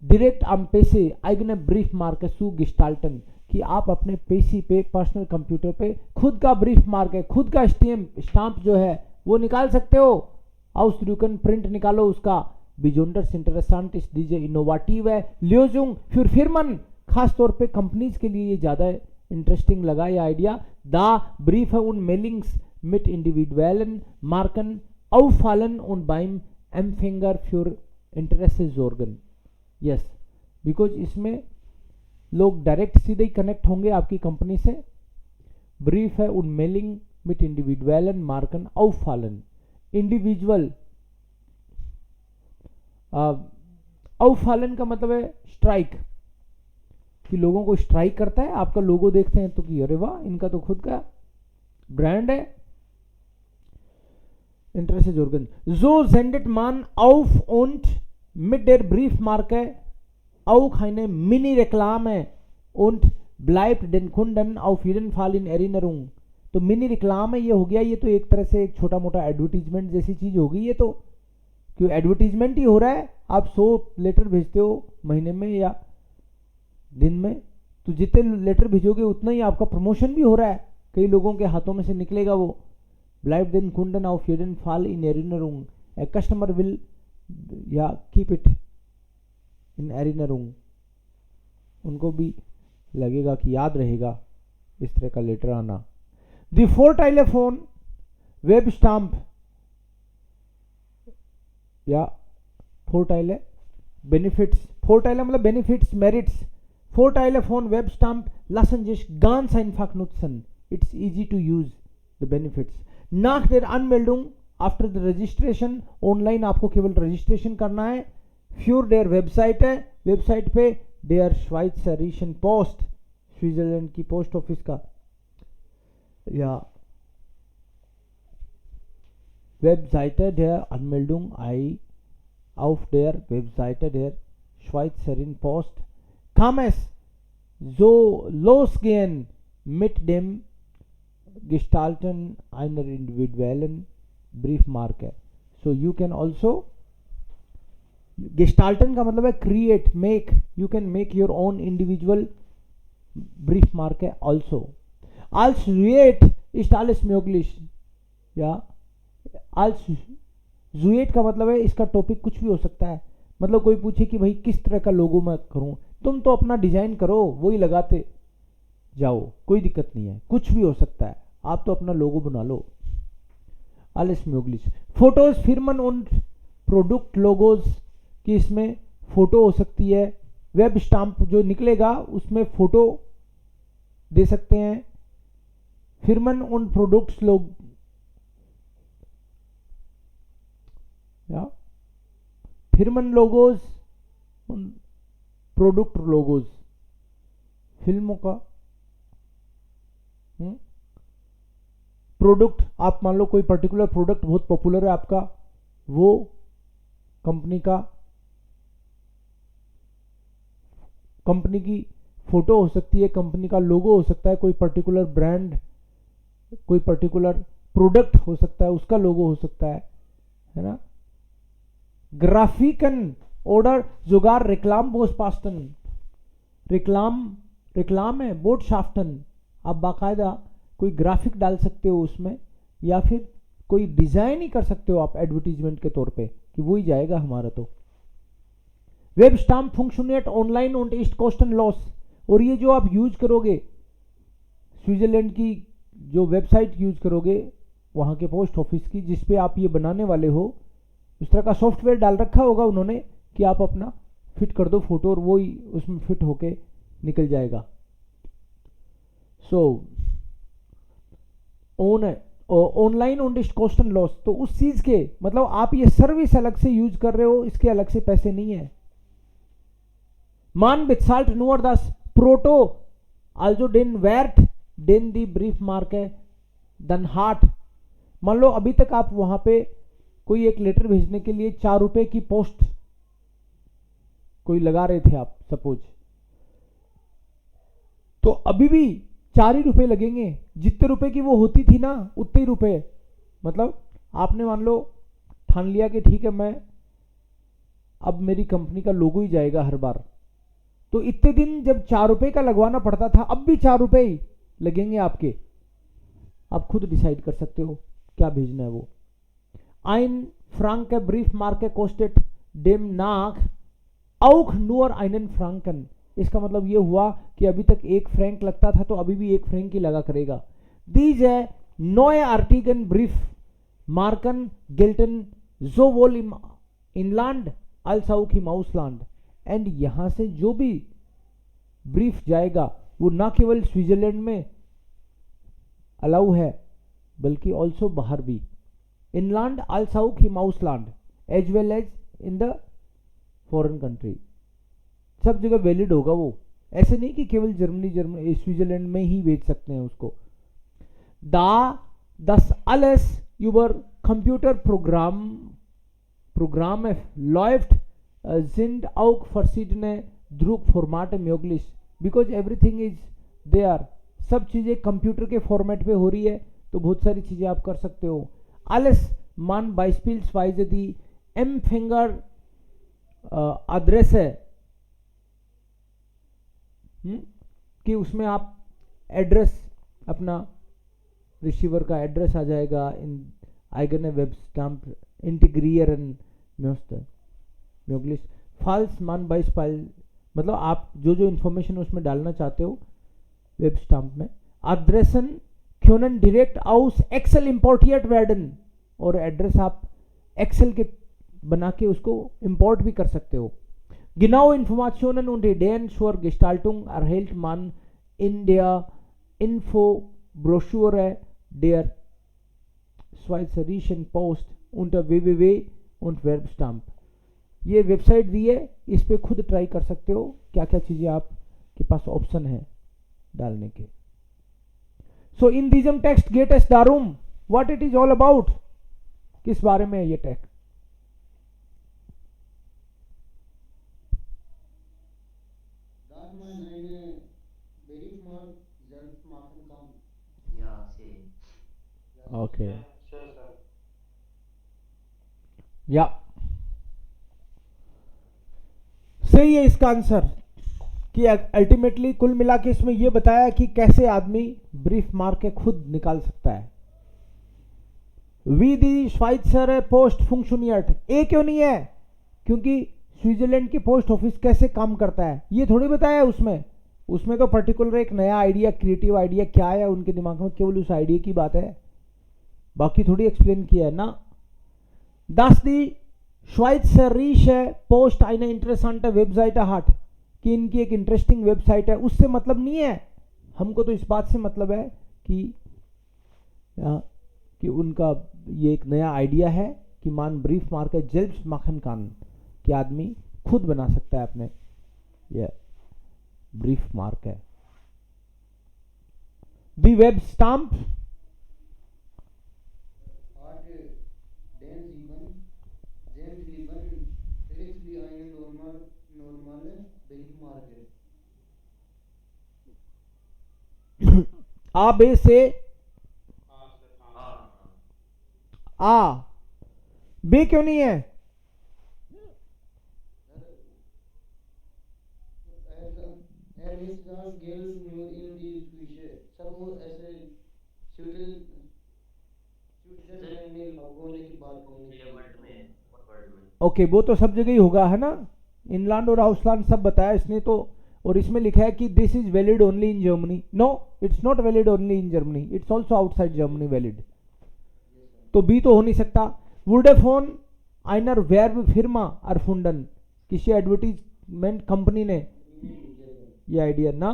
direct am PC eigene Briefmarke zu gestalten, कि आप अपने पीसी पे पर्सनल कंप्यूटर पे खुद का ब्रीफ मार्क है, खुद का स्टाम्प जो है वो निकाल सकते हो। ausdrucken प्रिंट निकालो उसका। besonders interessant ist diese innovative Lösung für Firmen, खास तौर पे कंपनीज के लिए ये ज्यादा इंटरेस्टिंग लगा ये आइडिया। दा brief und Mailings mit individuellen Marken auffallen und beim Empfänger für Interesse sorgen। Yes, because इसमें लोग डायरेक्ट सीधे ही कनेक्ट होंगे आपकी कंपनी से। ब्रीफ है उन मेलिंग मिट इंडिविजुअलन मार्कन औफालन, इंडिविजुअल औफालन का मतलब है स्ट्राइक, कि लोगों को स्ट्राइक करता है। आपका लोगो देखते हैं तो कि अरे वाह, इनका तो खुद का ब्रांड है। इंटरेस्ट जोर्गन जो sendet man auf und mit der Briefmarke auch eine Mini-Reklame und bleibt den Kunden auf jeden Fall in Erinnerung। तो मिनी रिक्लाम है, ये हो गया, ये तो एक तरह से एक छोटा मोटा एडवर्टीजमेंट जैसी चीज होगी ये तो, क्यों एडवर्टीजमेंट ही हो रहा है। आप 100 लेटर भेजते हो महीने में या दिन में, तो जितने लेटर भेजोगे उतना ही आपका प्रमोशन भी हो रहा है, कई लोगों के हाथों में से निकलेगा वो। bleibt den Kunden auf jeden Fall in Erinnerung, a customer will या कीप इट इन एरिनरूंग, उनको भी लगेगा कि याद रहेगा इस तरह का लेटर आना। द फोरटाइलेफोन वेब स्टाम्प या फोरटाइले बेनिफिट्स, फोरटाइले मतलब बेनिफिट्स मेरिट्स। फोरटाइलेफोन web stamp lassen sich ganz einfach nutzen, it's easy to use the benefits। nach der Anmeldung after the registration, online आपको केवल रजिस्ट्रेशन करना है। फ्यूर देयर वेबसाइट है, वेबसाइट पे देयर श्वाइत्सरिशन पोस्ट, स्विट्जरलैंड की पोस्ट ऑफिस का या वेबसाइट देयर अनमेल्डुंग आई auf der Webseite der Schweizerin Post kam es so losgehen mit dem Gestalten einer individuellen Briefmarke। So you can also gestalten का मतलब है create, make, you can make your own individual Briefmarke also। Als Zuet ist alles möglich, या als Zuet का मतलब है इसका टॉपिक कुछ भी हो सकता है। मतलब कोई पूछे कि भाई किस तरह का लोगो मैं करूं, तुम तो अपना डिजाइन करो, वही लगाते जाओ, कोई दिक्कत नहीं है, कुछ भी हो सकता है, आप तो अपना लोगो बना लो। alles möglich। फोटोज फिरमन und प्रोडक्ट लोगोज की इसमें फोटो हो सकती है। वेब स्टाम्प जो निकलेगा उसमें फोटो दे सकते हैं। फिरमन und प्रोडक्ट्स लोग या फिरमन लोगोज und प्रोडक्ट लोगोज, फिल्मों का प्रोडक्ट, आप मान लो कोई पर्टिकुलर प्रोडक्ट बहुत पॉपुलर है आपका, वो कंपनी का, कंपनी की फोटो हो सकती है, कंपनी का लोगो हो सकता है, कोई पर्टिकुलर ब्रांड, कोई पर्टिकुलर प्रोडक्ट हो सकता है, उसका लोगो हो सकता है ना। ग्राफिकन ऑर्डर जुगार रिक्लाम बोस्पास्टन, रिक्लाम है बोटशाफ्टन, आप बाकायदा कोई ग्राफिक डाल सकते हो उसमें, या फिर कोई डिजाइन ही कर सकते हो आप एडवर्टीजमेंट के तौर पे कि वो ही जाएगा हमारा। तो वेब स्टाम्प फंक्शनिert ऑनलाइन und ist kostenlos, और ये जो आप यूज करोगे स्विट्जरलैंड की जो वेबसाइट यूज करोगे वहां के पोस्ट ऑफिस की, जिसपे आप ये बनाने वाले हो, उस तरह का सॉफ्टवेयर डाल रखा होगा उन्होंने कि आप अपना फिट कर दो फोटो और वो ही उसमें फिट होके निकल जाएगा। सो ऑनलाइन und ist kostenlos, तो उस चीज के मतलब आप ये सर्विस अलग से यूज कर रहे हो, इसके अलग से पैसे नहीं है। Man bezahlt nur das Brutto, also den Wert देन दी ब्रीफ मार्क है दन हार्ट। मान लो अभी तक आप वहां पे कोई एक लेटर भेजने के लिए 4 रुपए की पोस्ट कोई लगा रहे थे आप सपोज, तो अभी भी 4 ही रुपए लगेंगे, जितने रुपए की वो होती थी ना उतने ही रुपए। मतलब आपने मान लो ठान लिया कि ठीक है मैं अब मेरी कंपनी का लोगो ही जाएगा हर बार, तो इतने दिन जब 4 रुपए का लगवाना पड़ता था, अब भी 4 रुपए ही लगेंगे आपके। आप खुद डिसाइड कर सकते हो क्या भेजना है वो। आइन फ्रांक ब्रीफ मार्के कोस्टेट डेम नाक आउख नूर आइनन फ्रांकन। इसका मतलब ये हुआ कि अभी तक 1 फ्रैंक लगता था तो अभी भी 1 फ्रैंक ही लगा करेगा। दीज है नोए आर्टिगन ब्रीफ मार्कन गिल्टन जो वोल इनलैंड अल्साउक ही माउसलैंड। एंड यहां से जो भी ब्रीफ जाएगा वो ना केवल स्विट्जरलैंड में अलाउ है बल्कि ऑल्सो बाहर भी, इनलैंड अल्साउक ही माउसलैंड as well as in the foreign country, सब जगह वैलिड होगा वो। ऐसे नहीं कि केवल जर्मनी स्विट्जरलैंड में ही भेज सकते हैं उसको। das alles über Computerprogramme läuft sind auch verschiedene Druckformate möglich because everything is there। सब चीजें कंप्यूटर के फॉर्मेट पे हो रही है तो बहुत सारी चीजें आप कर सकते हो। alles man beispielsweise die Empfänger Adresse कि उसमें आप एड्रेस अपना रिसीवर का एड्रेस आ जाएगा इन आइगन वेब स्टैम्प इंटीग्रियरन म्यूगलिश फाल्स मान बाइस फाइल। मतलब आप जो जो इंफॉर्मेशन उसमें डालना चाहते हो वेब स्टैम्प में एड्रेसन क्योंन डायरेक्ट आउस एक्सेल इंपोर्टियट वेर्डन, और एड्रेस आप एक्सेल के बना के उसको इंपोर्ट भी कर सकते हो। Genaue Informationen und Ideen zur Gestaltung erhält man in der Infobroschüre der Schweizerischen Post unter www und Werbstamp। ये वेबसाइट दी है, इस पे खुद ट्राई कर सकते हो क्या क्या चीजें आपके पास ऑप्शन है डालने के। सो इन diesem text geht es darum what it is all about। किस बारे में है ये टेक्स्ट? ओके या सही है इसका आंसर कि अल्टीमेटली कुल मिला के इसमें यह बताया कि कैसे आदमी ब्रीफ मार के खुद निकाल सकता है। वी दी श्वाइत्जर पोस्ट फंक्शनियर्ट, ए क्यों नहीं है? क्योंकि स्विट्जरलैंड की पोस्ट ऑफिस कैसे काम करता है ये थोड़ी बताया उसमें। उसमें तो पर्टिकुलर एक नया आइडिया, क्रिएटिव आइडिया क्या है उनके दिमाग में, केवल उस आइडिया की बात है, बाकी थोड़ी एक्सप्लेन किया है ना। dass die Schweizerische Post eine interessante Webseite hat, कि इनकी एक इंटरेस्टिंग वेबसाइट है, उससे मतलब नहीं है हमको। तो इस बात से मतलब है कि उनका ये एक नया आइडिया है कि मान ब्रीफ मार्क है जेल्ब्स माखन कान, कि आदमी खुद बना सकता है अपने, ये ब्रीफ मार्क है। दी वेब स्टाम्प आ बे से आ, बे क्यों नहीं है? ओके वो तो सब जगह ही होगा है ना, इनलैंड और आउटलैंड सब बताया इसने तो। और इसमें लिखा है कि this is valid only in Germany. No, it's not valid only in Germany, it's also outside Germany valid. तो बी तो हो नहीं सकता। वुडेफोन आइनर वेर्ब फिर्मा अरफुंडन, किसी एडवर्टीजमेंट कंपनी ने ये आइडिया ना।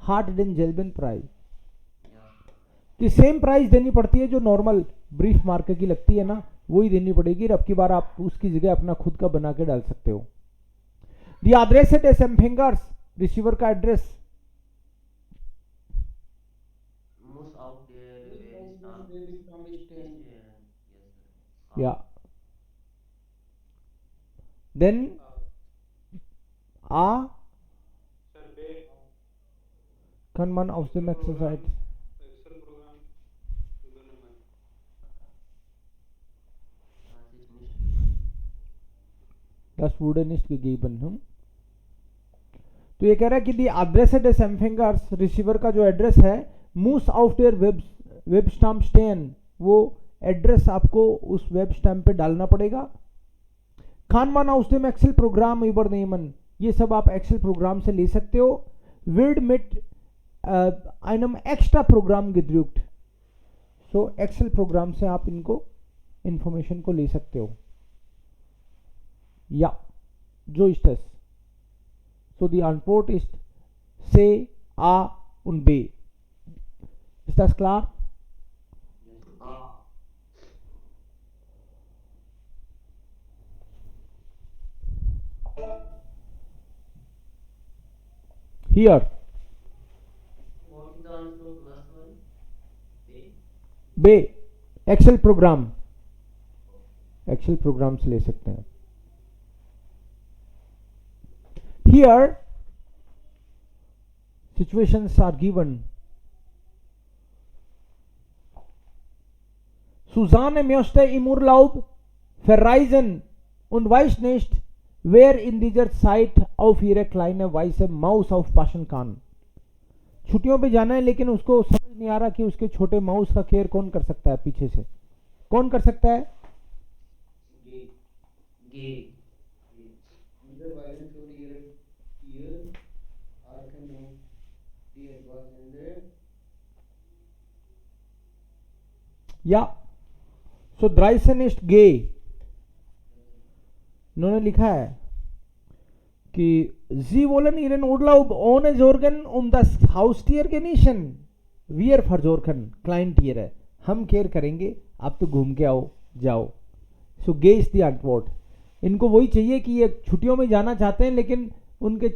हार्ट डेन जेल्बन प्राइस कि सेम प्राइस देनी पड़ती है जो नॉर्मल ब्रीफ मार्केट की लगती है ना, वही देनी पड़ेगी। अब की बार आप उसकी जगह अपना खुद का बना के डाल सकते हो। The address at S M fingers, receiver का address moose out there where From stamp baby from stand. yes sir. Yeah. Then A Survey kann man aus dem Exercise. Excel program übernehmen. Das ist nicht given. Das wurde nicht gegeben. तो ये कह रहा है कि दी एड्रेस एट एम्फिंगर्स रिसीवर का जो एड्रेस है मूस ऑफ देयर वेब स्टैम्प स्टेन, वो एड्रेस आपको उस वेब स्टैम्प पे डालना पड़ेगा. खान माना उस dem एक्सेल प्रोग्राम übernehmen, ये सब आप एक्सेल प्रोग्राम से ले सकते हो. wird mit einem extra Programm gedruckt. सो एक्सेल प्रोग्राम से आप इनको इंफॉर्मेशन को ले सकते हो. Ja, so ist es. So die Antwort ist C, A und B. Ist das klar? Here, What is the answer of last one? A. B, Excel program. Excel program से ले सकते हैं. Here, situations are given. Susanne möchte im Urlaub verreisen und weiß nicht, wer in dieser Zeit auf ihre kleine weiße Maus aufpassen kann. छुट्टियों पे जाना है लेकिन उसको समझ नहीं आ रहा कि उसके छोटे माउस का केयर कौन कर सकता है. पीछे से कौन कर सकता है? Gay. Either violence or ear or can know the advice and the या सो ड्राइसनिस्ट गे. इन्होंने लिखा है कि Sie wollen Ihren Urlaub ohne Sorgen das Haustier genießen. Wir versorgen Kleintiere. हम केयर करेंगे, आप तो घूम के आओ जाओ. सो गे इज द antwort. इनको वही चाहिए कि ये छुट्टियों में जाना चाहते हैं लेकिन उनके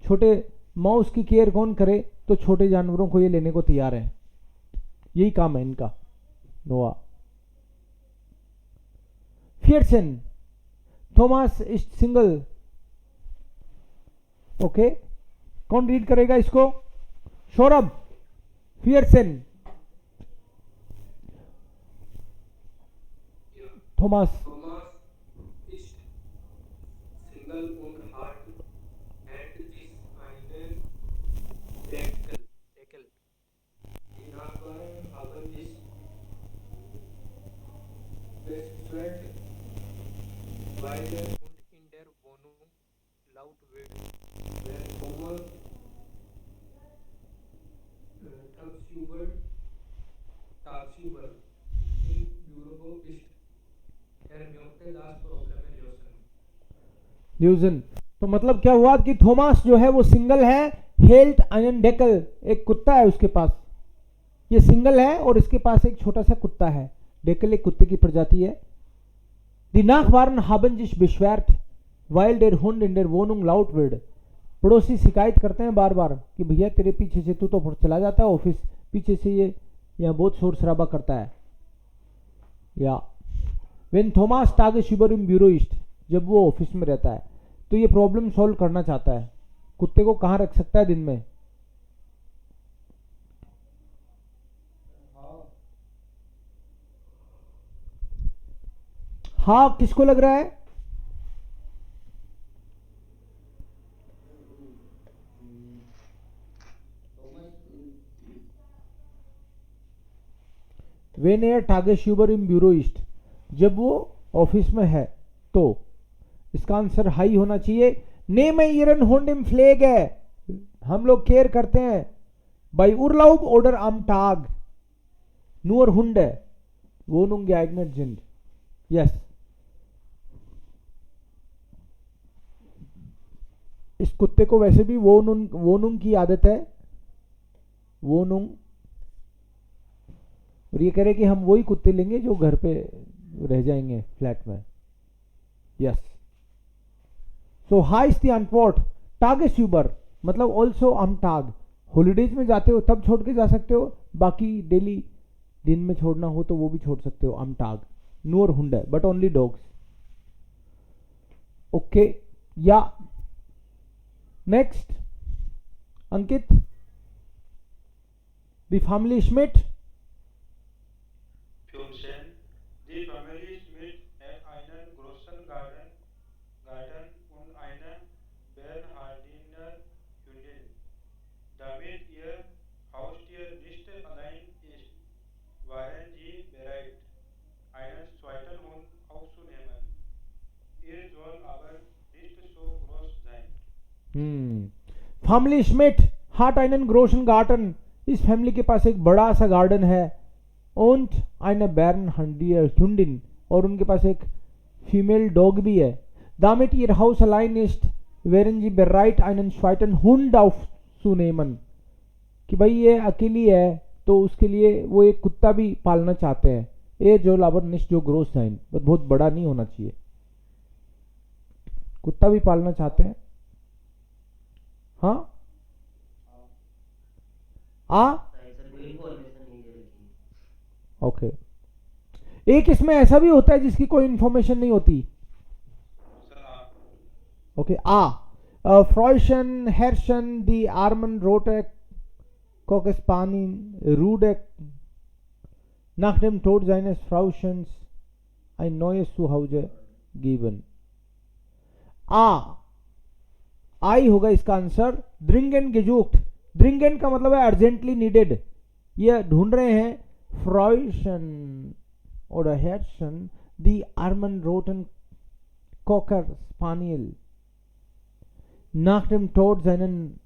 छोटे माउस की केयर कौन करे, तो छोटे जानवरों को ये लेने को तैयार है. यही काम है इनका. नोआ 14. Thomas is single. ओके, कौन रीड करेगा इसको? Saurabh. 14. Thomas. Thomas ist Single und hat sich einen Deckel. Die Nachbarn haben sich beschwert, weil der Hund in der Wohnung laut wird. Wenn Thomas tagsüber im Büro ist, möchte das Problem lösen. ल्यूजन. तो मतलब क्या हुआ कि थॉमस जो है वो सिंगल है. हेल्ट अयन डेकल, एक कुत्ता है उसके पास. ये सिंगल है और इसके पास एक छोटा सा कुत्ता है. डेकल एक कुत्ते की प्रजाति है. Die Nachbarn haben sich beschwert, weil der Hund in der Wohnung laut wird. पड़ोसी शिकायत करते हैं बार बार कि भैया तेरे पीछे से तू तो चला जाता है ऑफिस, पीछे से ये यहाँ बहुत शोर शराबा करता है. या Wenn Thomas tagsüber im Büro ist, जब वो ऑफिस में रहता है तो ये प्रॉब्लम सॉल्व करना चाहता है. कुत्ते को कहाँ रख सकता है दिन में? हाँ, किसको लग रहा है? Wenn er tagsüber im Büro ist, जब वो ऑफिस में है तो इसका आंसर हाई होना चाहिए. Nehme Ihren Hund im Pflege, हम लोग केयर करते हैं. Bei Urlaub oder am Tag nur Hunde Wohnung geeignet sind. Yes. इस कुत्ते को वैसे भी वोनुंग की आदत है. वोनुंग. और ये कह रहे कि हम वही कुत्ते लेंगे जो घर पे रह जाएंगे फ्लैट में. Yes. So high is the antwort. Tagsüber मतलब ऑल्सो am Tag. हॉलीडेज में जाते हो तब छोड़ के जा सकते हो, बाकी डेली दिन में छोड़ना हो तो वो भी छोड़ सकते हो am Tag. Nur Hunde, but only dogs. Okay, yeah. Next, Ankit. The family Schmidt. Fusion. Die Familie Schmidt hat einen großen Garten und eine Bernhardiner Hündin. Damit ihr Haustier nicht allein ist, waren sie bereit, einen zweiten Hund aufzunehmen. Er soll aber nicht so groß sein. Family Schmidt hat einen großen Garten. इस फैमिली के पास एक बड़ा सा गार्डन है. Und eine Bernhardier Hündin. और उनके पास एक फीमेल डॉग भी है. Damit ihr Haus allein ist, wären sie bereit, einen zweiten Hund aufzunehmen. कि भाई ये अकेली है तो उसके लिए वो एक कुत्ता भी पालना चाहते हैं. ए जो लाबर निश्च जो ग्रोस साइन बहुत बड़ा नहीं होना चाहिए. कुत्ता भी पालना चाहते हैं. हाँ ओके. एक इसमें ऐसा भी होता है जिसकी कोई इंफॉर्मेशन नहीं होती. ओके. फ्रॉइशन हेर्शन दी Arman रोटेक Kogespanin, Rudek, nach dem Tod seines Frauchens ein neues Zuhause geben. आई होगा इसका आंसर. Dringend gesucht. Dringend का मतलब है urgently needed. ये ढूंढ रहे हैं Freuchen oder Herrchen die armen roten Cocker Spaniel nach dem Tod seinen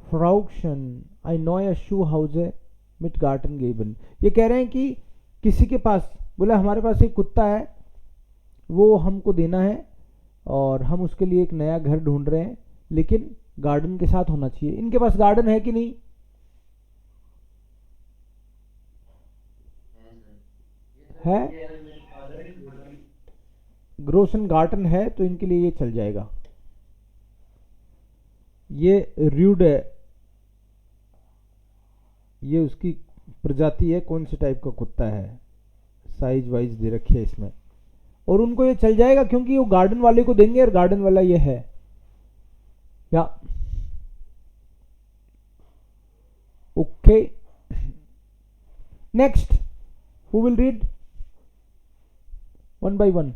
Frauchen ein neues Schuhhause mit Garten geben. ये कह रहे हैं कि किसी के पास बोला हमारे पास एक कुत्ता है वो हमको देना है और हम उसके लिए एक नया घर ढूंढ रहे हैं लेकिन गार्डन के साथ होना चाहिए. इनके पास गार्डन है कि नहीं? है. ग्रोसन गार्डन है तो इनके लिए ये चल जाएगा. ये र्यूड है. ये उसकी प्रजाति है. कौन से टाइप का कुत्ता है. साइज वाइज दे रखी है इसमें और उनको ये चल जाएगा क्योंकि वो गार्डन वाले को देंगे और गार्डन वाला ये है. या okay. Next who will read one by one.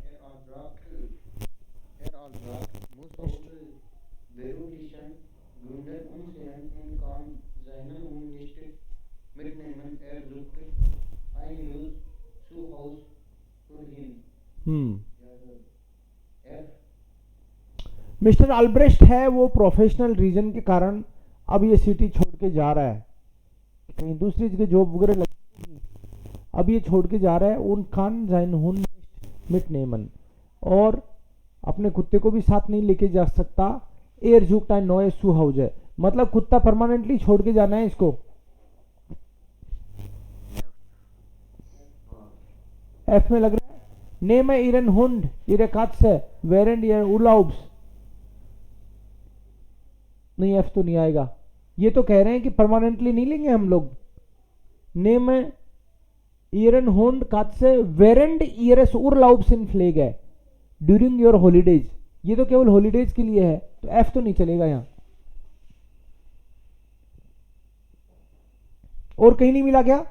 Mister अल्ब्रेस्ट है वो प्रोफेशनल रीजन के कारण अब ये सिटी छोड़ के जा रहा है. कहीं दूसरी जगह जॉब वगैरह लगी अब ये छोड़ के जा रहा है. उन खान जाइन हुन मिट नेमन और अपने कुत्ते को भी साथ नहीं लेके जा सकता. एयर जुकटा नोए सू हाउस है मतलब कुत्ता परमानेंटली छोड़ के जाना है इसको. एफ में लग रहा है. नेम है इरन हुंड इरे कात्से वेरेंड यर उलाउब्स. नहीं एफ तो नहीं आएगा. ये तो कह रहे हैं कि परमानेंटली नहीं लेंगे हम लोग. नेम है इरन हुंड कात्से वेरेंड इयरस उरलाउब्स इन फ्लेग है ड्यूरिंग योर हॉलीडेज. ये तो केवल हॉलीडेज के लिए है तो एफ तो नहीं चलेगा यहां. और कहीं नहीं मिला क्या?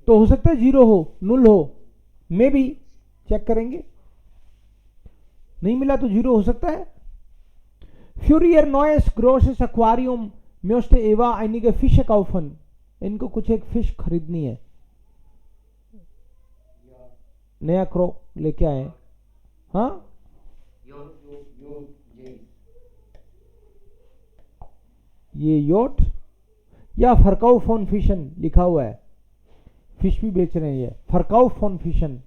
तो हो सकता है जीरो हो नुल हो. मे भी चेक करेंगे. नहीं मिला तो जीरो हो सकता है. Für ihr neues großes Aquarium möchte Eva einige Fische kaufen. इनको कुछ एक फिश खरीदनी है. नया क्रो लेके आए. हाँ ये योट या फरकाउ फोन फिशन लिखा हुआ है. फिश भी बेच रहे हैं ये. फरकाउ फोन फिशन.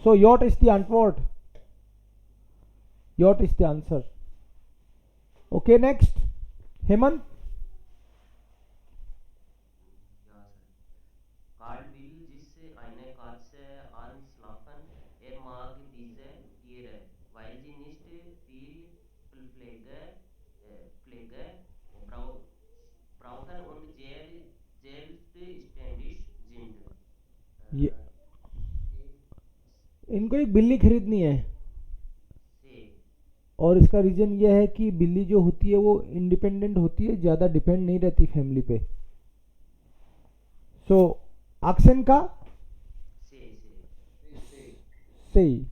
सो योट इज द आंसर. योट is the answer. Okay next Hemant. Karl will diese eine Katze anschlafen. Mag diese Tiere, weil sie nicht viel Pflege brauchen. und selbstständig sind. ये इनको एक बिल्ली खरीदनी है से और इसका रीजन ये है कि बिल्ली जो होती है वो इंडिपेंडेंट होती है, ज़्यादा डिपेंड नहीं रहती फैमिली पे. सो एक्शन का से सही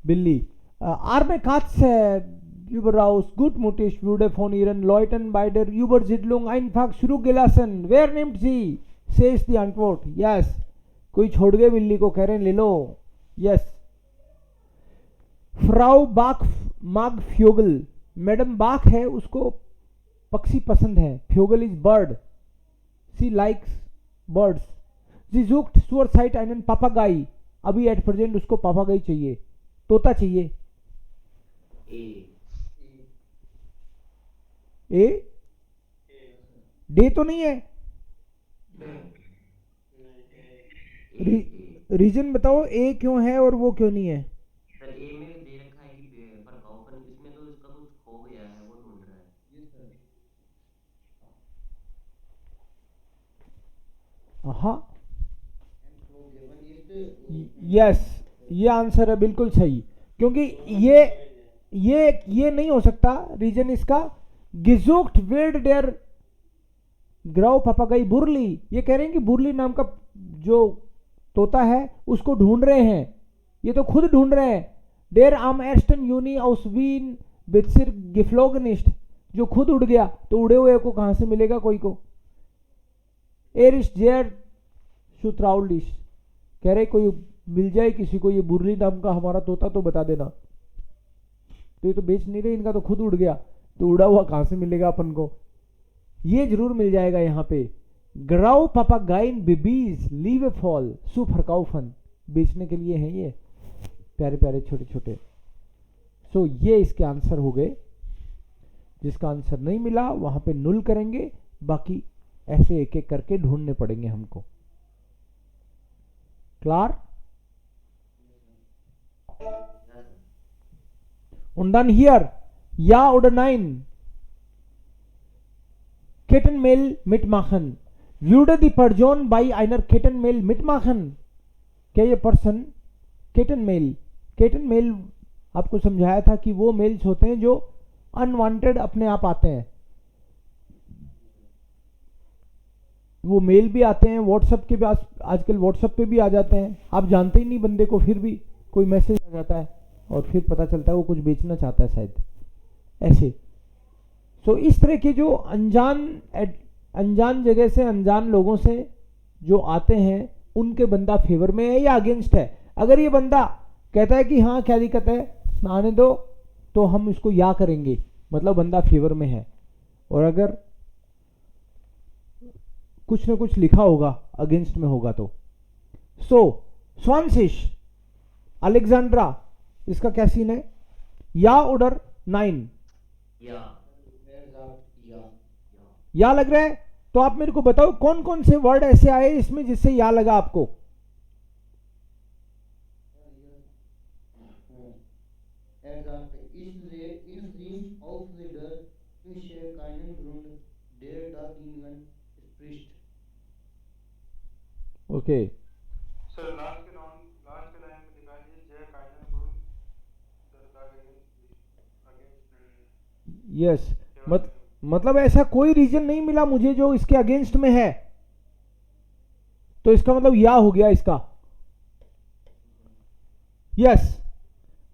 बिल्ली. Arme Katze überaus gutmütig wurde von ihren Leuten bei der Übersiedlung einfach zurückgelassen. Wer nimmt sie? से इज दी antwort. Yes. कोई छोड़ गए बिल्ली को, कह रहे हैं ले लो. Yes. फ्राउ बाक माग फ्योगल. मैडम बाक है, उसको पक्षी पसंद है. फ्योगल is bird. She likes birds. जी sucht zurzeit einen Papagei. अभी एट प्रेजेंट उसको पापागाई चाहिए, तोता चाहिए. ए डे तो नहीं है. रीजन बताओ ए क्यों है और वो क्यों नहीं है. सर ए में दे रखा है कि परकाउपन, इसमें तो इसका कुछ खो गया है, वो ढूंढ रहा है. हाँ यस, ये आंसर है बिल्कुल सही, क्योंकि ये नहीं हो सकता. रीजन इसका गिजुक्ट वेड डेयर ग्राउ पापागाई बुरली. ये कह रहे हैं कि बुरली नाम का जो तोता है उसको ढूंढ रहे हैं. ये तो खुद ढूंढ रहे हैं. डेर आम एस्टन यूनी आउस वीन बित्सिर गिफ्लोगनिस्ट. जो खुद उड़ गया तो उड़े हुए को कहां से मिलेगा कोई को. एरिश जेर सुत्राउलिश. कह रहे कोई मिल जाए किसी को ये बुरली नाम का हमारा तोता तो बता देना. तो ये तो बेच नहीं रहे, इनका तो खुद उड़ गया, तो उड़ा हुआ कहां से मिलेगा अपन को. ये जरूर मिल जाएगा यहाँ पे. ग्राउ पापागाइन बेबीज लीव ए फॉल सु फरकाउफन. बेचने के लिए हैं ये प्यारे प्यारे छोटे छोटे. सो ये इसके आंसर हो गए. जिसका आंसर नहीं मिला वहां पे नुल करेंगे, बाकी ऐसे एक एक करके ढूंढने पड़ेंगे हमको. Clear? Und dann hier, ja oder nein? Kettenmehl mitmachen. Würde die Person bei einer Kettenmehl mitmachen? क्या ये पर्सन केटनमेल आपको समझाया था कि वो मेल्स होते हैं जो अनवांटेड अपने आप आते हैं. वो मेल भी आते हैं, व्हाट्सएप के भी आजकल व्हाट्सएप पे भी आ जाते हैं. आप जानते ही नहीं बंदे को, फिर भी कोई मैसेज आ जाता है और फिर पता चलता है वो कुछ बेचना चाहता है शायद, ऐसे. सो इस तरह के जो अनजान जगह से अनजान लोगों से जो आते हैं उनके बंदा फेवर में है या अगेंस्ट है. अगर ये बंदा कहता है कि हाँ क्या दिक्कत है आने दो, तो हम इसको या करेंगे, मतलब बंदा फेवर में है. और अगर कुछ ना कुछ लिखा होगा अगेंस्ट में होगा तो. सो स्वानसिश अलेक्जेंड्रा, इसका क्या सीन है? या ऑर्डर 9? या लग रहा है. तो आप मेरे को बताओ कौन कौन से वर्ड ऐसे आए इसमें जिससे या लगा आपको. ओके. सर लास्ट के लाइन में लिखा है जय काइनन ग्रुंड यस, मतलब ऐसा कोई रीजन नहीं मिला मुझे जो इसके अगेंस्ट में है, तो इसका मतलब या हो गया इसका. यस.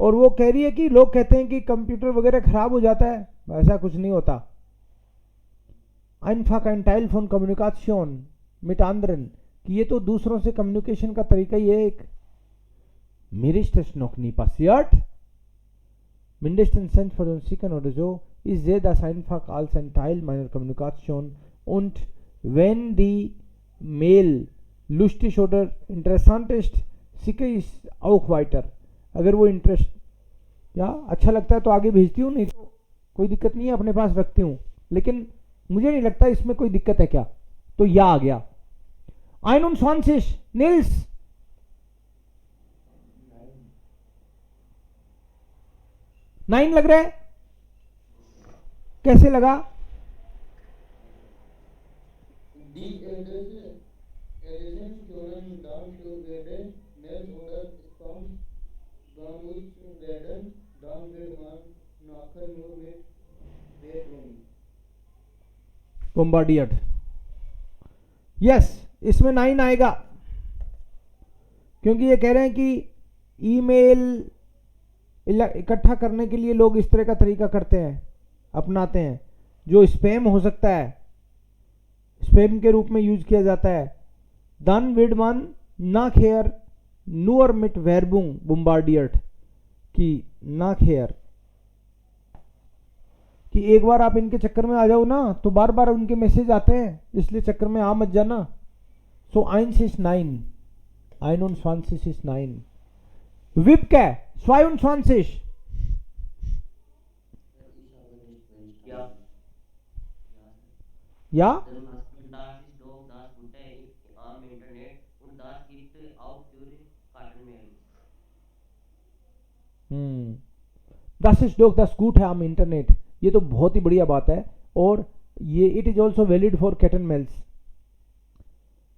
और वो कह रही है कि लोग कहते हैं कि कंप्यूटर वगैरह खराब हो जाता है, ऐसा कुछ नहीं होता. einfach ein Teil von Kommunikation mit anderen, कि ये तो दूसरों से कम्युनिकेशन का तरीका ही है एक. Mir ist es noch nie passiert. Mindestens vor den Sicken oder so. Ich sehe das einfach als ein Teil meiner Kommunikation. Und wenn die Mail lustig oder interessant ist, schicke ich auch weiter. अगर वो इंटरेस्ट या अच्छा लगता है तो आगे भेजती हूँ, नहीं तो कोई दिक्कत नहीं है, अपने पास रखती हूँ. लेकिन मुझे नहीं लगता इसमें कोई दिक्कत है क्या. तो या आ गया. 21 नील्स. नाइन लग रहा है. कैसे लगा? Die Ellison können dann für werden, Mails oder Spams benutzt werden, dann wird man nachher nur mit Betonung. Bombardiert. Yes, इसमें 9 आएगा, क्योंकि ये कह रहे हैं कि ईमेल इकट्ठा करने के लिए लोग इस तरह का तरीका करते हैं, अपनाते हैं, जो स्पैम हो सकता है, स्पैम के रूप में यूज किया जाता है. दन विडमान नाक हेयर नूअर मिट वेरबुंग बुम्बार्डियट की नाक हेयर, कि एक बार आप इनके चक्कर में आ जाओ ना तो बार बार उनके मैसेज आते हैं, इसलिए चक्कर में आ मत जाना. सो 1 ist 9, 21 ist 9. Wipke 22. Ja. Ja? Das ist doch das Gute am Internet und das gibt auch für Kartenmail. Das ist doch das Gute am Internet. ये तो बहुत ही बढ़िया बात है. और ये it is also valid for कैटन मेल्स.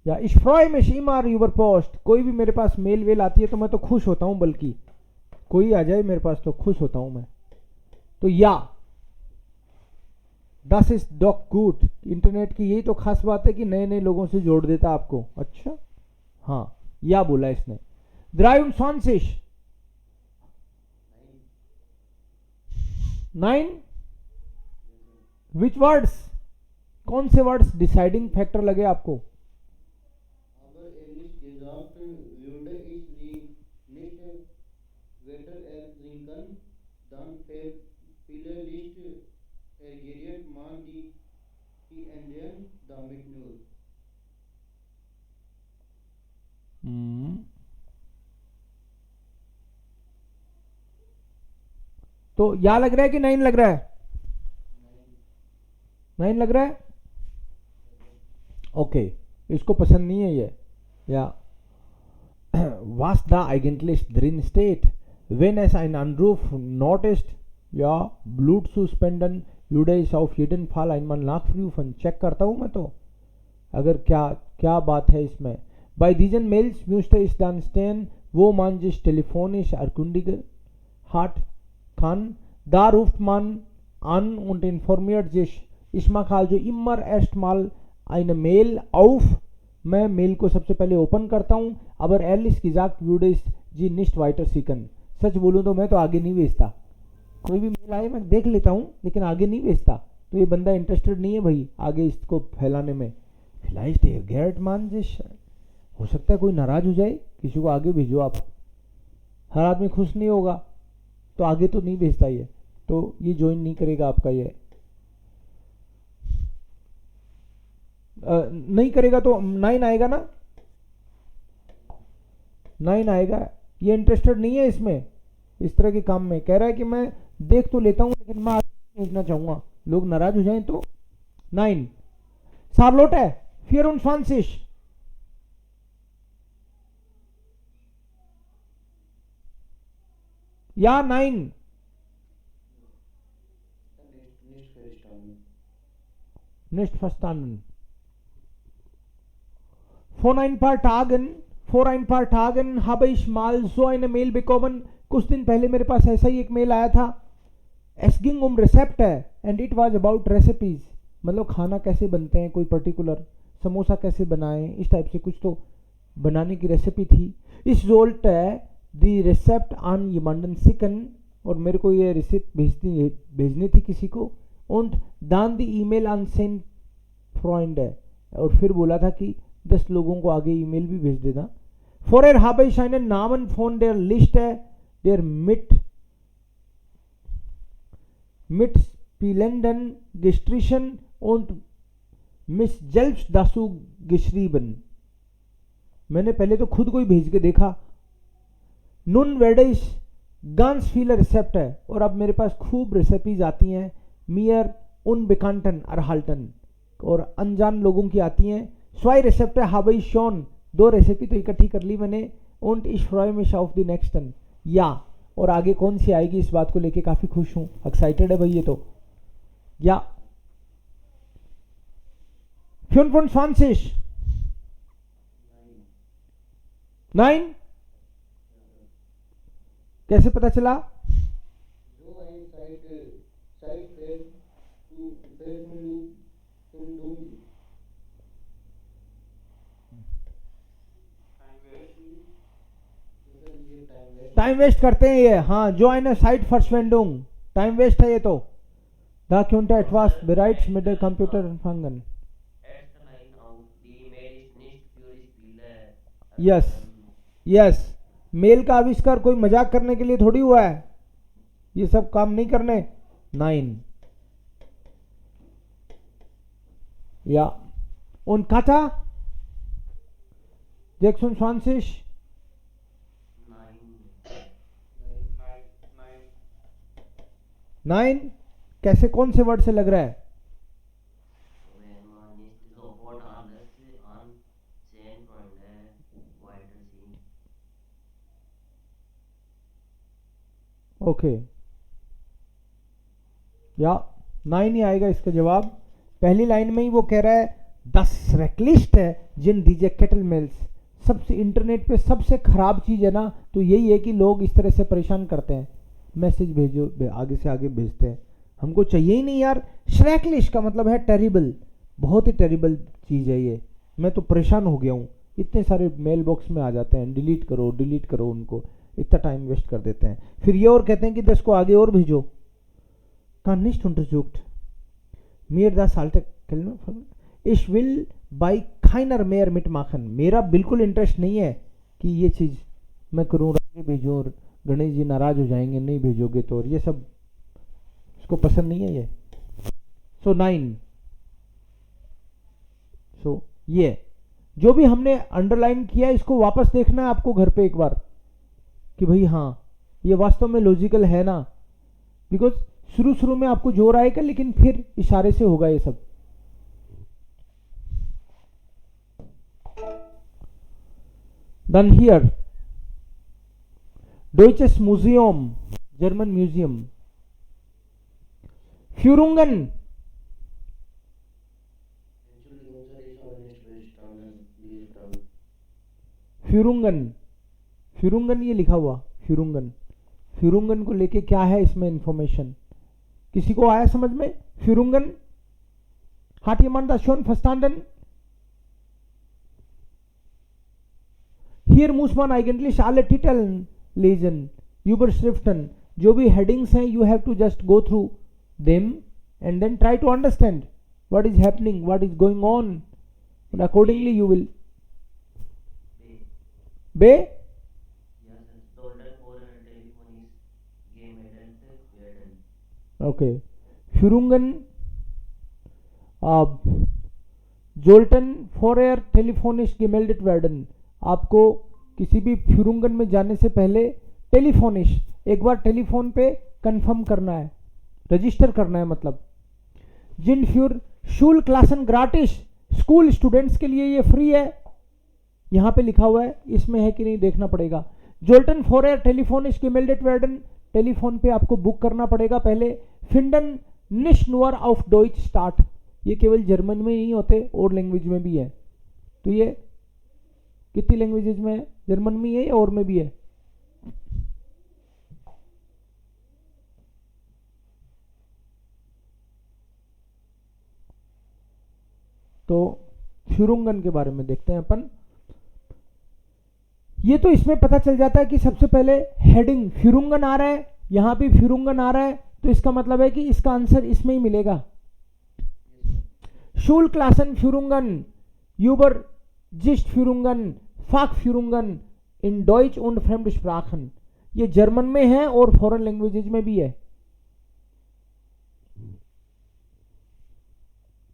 या ich freue mich immer über Post. कोई भी मेरे पास मेल वेल आती है तो मैं तो खुश होता हूँ, बल्कि कोई आ जाए मेरे पास तो खुश होता हूँ मैं. तो या das ist doch gut. Internet की यही तो खास बात है कि नए नए लोगों से जोड़ देता है आपको. अच्छा, हाँ, या बोला इसने. 23. 9. विच वर्ड्स, कौन से वर्ड्स डिसाइडिंग फैक्टर लगे आपको? Aber ehrlich gesagt würde ich sie nicht weiter erklären, dann vielleicht ergibt man die Enden damit nur. तो या लग रहा है कि 9 लग रहा है? 9 लग रहा है. ओके, इसको पसंद नहीं है ये. या was da eigentlich drin steht, wenn es ein Anruf not ist, ja, Blut zu spenden, würde ich auf jeden Fall einmal nachprüfen. Check करता हूं मैं तो, अगर क्या क्या बात है इसमें. Bei diesen Mails müsste ich dann stehen, wo man sich telefonisch erkundigen hat kann. Da ruft man an und informiert sich. Ich mache also immer erstmal eine Mail auf. मैं मेल को सबसे पहले ओपन करता हूं. aber ehrlich gesagt würde ich sie nicht weiter schicken. सच बोलूं तो मैं तो आगे नहीं भेजता. कोई भी मेल आए मैं देख लेता हूं, लेकिन आगे नहीं भेजता. तो ये बंदा इंटरेस्टेड नहीं है भाई आगे इसको फैलाने में. vielleicht ärgert man sich, हो सकता है कोई नाराज हो जाए, किसी को आगे भेजो आप. हर आदमी खुश नहीं होगा, तो आगे तो नहीं भेजता ये, तो ये ज्वाइन नहीं करेगा आपका. ये नहीं करेगा तो 9 आएगा ना, 9 आएगा. ये इंटरेस्टेड नहीं है इसमें, इस तरह के काम में. कह रहा है कि मैं देख तो लेता हूं लेकिन मैं आगे भेजना चाहूंगा, लोग नाराज हो जाएं तो. 9. सार्लोट है 24. Ja, nein. Nicht verstanden. Vor ein paar Tagen habe ich mal so eine Mail bekommen. कुछ दिन पहले मेरे पास ऐसा ही एक मेल आया था. Es ging um Rezepte and it was about recipes. मतलब खाना कैसे बनते हैं, कोई पर्टिकुलर समोसा कैसे बनाएं, इस टाइप से कुछ तो बनाने की रेसिपी थी. Ich sollte दी रेसेप्ट आन jemanden schicken, और मेरे को ये रिसिप्ट भेजनी थी किसी को. und dann die E-Mail an 10 Freunde, और फिर बोला था कि 10 लोगों को आगे ईमेल भी भेज देना. Vorher habe ich einen Namen von der Liste der mitspielenden gestrichen und mich selbst dazu geschrieben. मैंने पहले तो खुद को ही भेज के देखा. Nun werde ich ganz viele Rezepte, और अब मेरे पास खूब रेसिपीज आती हैं. mir unbekannten erhalten, और अनजान लोगों की आती हैं. 2 Rezepte habe ich schon, 2 recipe तो इकट्ठी कर ली मैंने. und ich freue mich auf die nächsten. या, और आगे कौन सी आएगी इस बात को लेके काफी खुश हूं, एक्साइटेड है भाई ये तो. या 25 9 कैसे पता चला? So ein Zeit fällt zum Dunkel. Time waste करते हैं ये, हाँ जो eine Zeit verschwendung, time waste है ये तो. Da könnte etwas bereits mit der Computer anfangen. Erste Line auf, die Mail ist nicht für die Spiele. Yes. Yes, mail का आविष्कार कोई मजाक करने के लिए थोड़ी हुआ है, ये सब काम नहीं करने. 9 या und Kata 26 9 कैसे, कौन से वर्ड से लग रहा है? Wenn man nicht sofort alles ansehen konnte, weiterziehen. Okay या 9 ही आएगा इसका जवाब. पहली लाइन में ही वो कह रहा है 10 रेकलिस्ट है जिन डीजे केटल मेल्स. सबसे इंटरनेट पे सबसे खराब चीज है ना तो यही है कि लोग इस तरह से परेशान करते हैं, मैसेज भेजो आगे से आगे भेजते हैं, हमको चाहिए ही नहीं यार. श्रैकलिस्ट का मतलब है टेरिबल, बहुत ही टेरिबल चीज है ये. मैं तो परेशान हो गया हूँ, इतने सारे मेल बॉक्स में आ जाते हैं, डिलीट करो उनको, इतना टाइम वेस्ट कर देते हैं. फिर ये और कहते हैं कि 10 को आगे और भेजो. kann nicht untersucht mir das alte ich will bei keiner mehr mitmachen. मेरा बिल्कुल इंटरेस्ट नहीं है कि ये चीज मैं करूँ, आगे भेजो और गणेश जी नाराज हो जाएंगे नहीं भेजोगे तो, और ये सब इसको पसंद नहीं है ये. सो 9 सो ये जो भी हमने अंडरलाइन किया इसको वापस देखना है आपको घर पे एक बार कि भाई हाँ ये वास्तव में लॉजिकल है ना. बिकॉज शुरू में आपको जोर आएगा लेकिन फिर इशारे से होगा ये सब. Dann hier Deutsches Museum, German Museum. Führungen. Führungen ये लिखा हुआ, Führungen को लेके क्या है इसमें इंफॉर्मेशन, किसी को आया समझ में? Führungen, hat jemand das schon verstanden? Hier muss man eigentlich alle Titel lesen, Überschriften, जो भी headings हैं, you have to just go through them and then try to understand what is happening, what is going on, and accordingly you will. B? Okay. Führungen, Jolten vorher telefonisch gemeldet werden. आपको किसी भी फ्यूरुंगन में जाने से पहले टेलीफोनिश, एक बार टेलीफोन पे कंफर्म करना है, रजिस्टर करना है मतलब. जिन फ्यूर शूल क्लासन ग्राटिस, स्कूल स्टूडेंट्स के लिए ये फ्री है, यहाँ पे लिखा हुआ है, इसमें है कि नहीं देखना पड़ेगा. जोल्टन फॉर टेलीफोनिश gemeldet werden, टेलीफोन पे आपको बुक करना पड़ेगा पहले. फिंडन nicht nur auf Deutsch statt, ये केवल जर्मन में नहीं होते और लैंग्वेज में भी है. तो ये कितनी लैंग्वेजेज में है? जर्मन में है या और में भी है? तो फ्यूरुंगन के बारे में देखते हैं अपन. ये तो इसमें पता चल जाता है कि सबसे पहले हेडिंग फ्यूरुंगन आ रहा है, यहां भी फ्यूरुंगन आ रहा है, तो इसका मतलब है कि इसका आंसर इसमें ही मिलेगा. शूल क्लासन फ्यूरुंगन, यूबर जिस्ट फ्यूरुंगन, फाक फ्यूरुंगन इन डॉइच und Fremdsprachen. ये जर्मन में है और फॉरेन लैंग्वेजेज में भी है.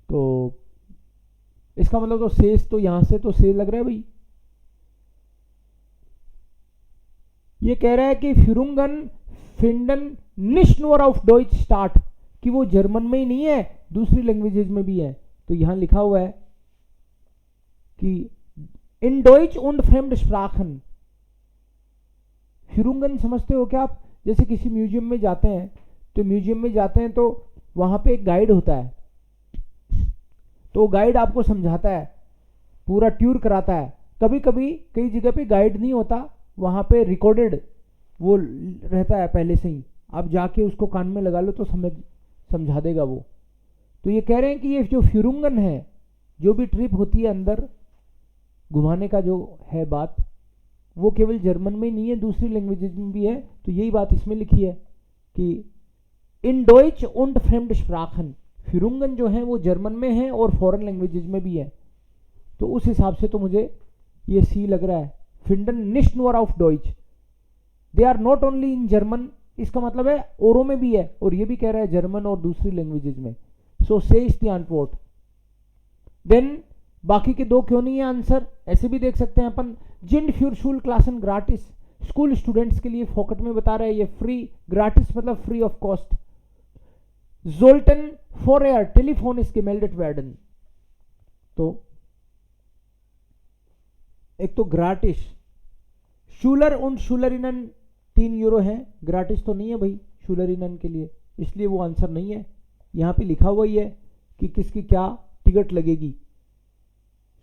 तो इसका मतलब तो सेज, तो यहां से तो सेज लग रहा है भाई. ये कह रहा है कि फ्यूरुंगन फिंडन nicht nur auf Deutsch statt, कि वो जर्मन में ही नहीं है, दूसरी लैंग्वेजेज में भी है. तो यहां लिखा हुआ है कि इन डॉइच und Fremdsprachen. फ्यूरुंगन समझते हो क्या आप? जैसे किसी म्यूजियम में जाते हैं, तो म्यूजियम में जाते हैं तो वहां पे एक गाइड होता है, तो गाइड आपको समझाता है, पूरा ट्यूर कराता है। कभी कभी कई जगह पे गाइड नहीं होता, वहाँ पे रिकॉर्डेड वो रहता है पहले से ही, आप जाके उसको कान में लगा लो तो समझा देगा वो। तो ये कह रहे हैं कि ये जो फ्यूरुंगन है, जो भी ट्रिप होती है अंदर घुमाने का जो है बात, वो केवल जर्मन में नहीं है, दूसरी लैंग्वेजेज में भी है। तो यही बात इसमें लिखी है कि इन डॉइच und फ्रेम्ड स्प्राखन, फ्यूरुंगन जो है वो जर्मन में है और फॉरेन लैंग्वेजेज में भी है। तो उस हिसाब से तो मुझे ये सी लग रहा है, फिंडन निस्ट नोर ऑफ डॉइच, they are not only in German, इसका मतलब है औरों में भी है, और ये भी कह रहा है जर्मन और दूसरी लैंग्वेजेज में। सो से इज द आंटवर्ट। देन बाकी के दो क्यों नहीं है आंसर, ऐसे भी देख सकते हैं अपन। जिंड फ्यूर शूल क्लासन ग्राटिस, स्कूल स्टूडेंट्स के लिए फोकट में बता रहा है ये, फ्री, ग्राटिस मतलब फ्री ऑफ कॉस्ट। जोल्टन फॉर एयर टेलीफोन इज gemeldet werden, तो एक तो ग्राटिस, शूलर und शूलरिनन 3 यूरो है, ग्राटिस तो नहीं है भाई शूलरिनन के लिए, इसलिए वो आंसर नहीं है। यहां पे लिखा हुआ ही है कि किसकी क्या टिकट लगेगी।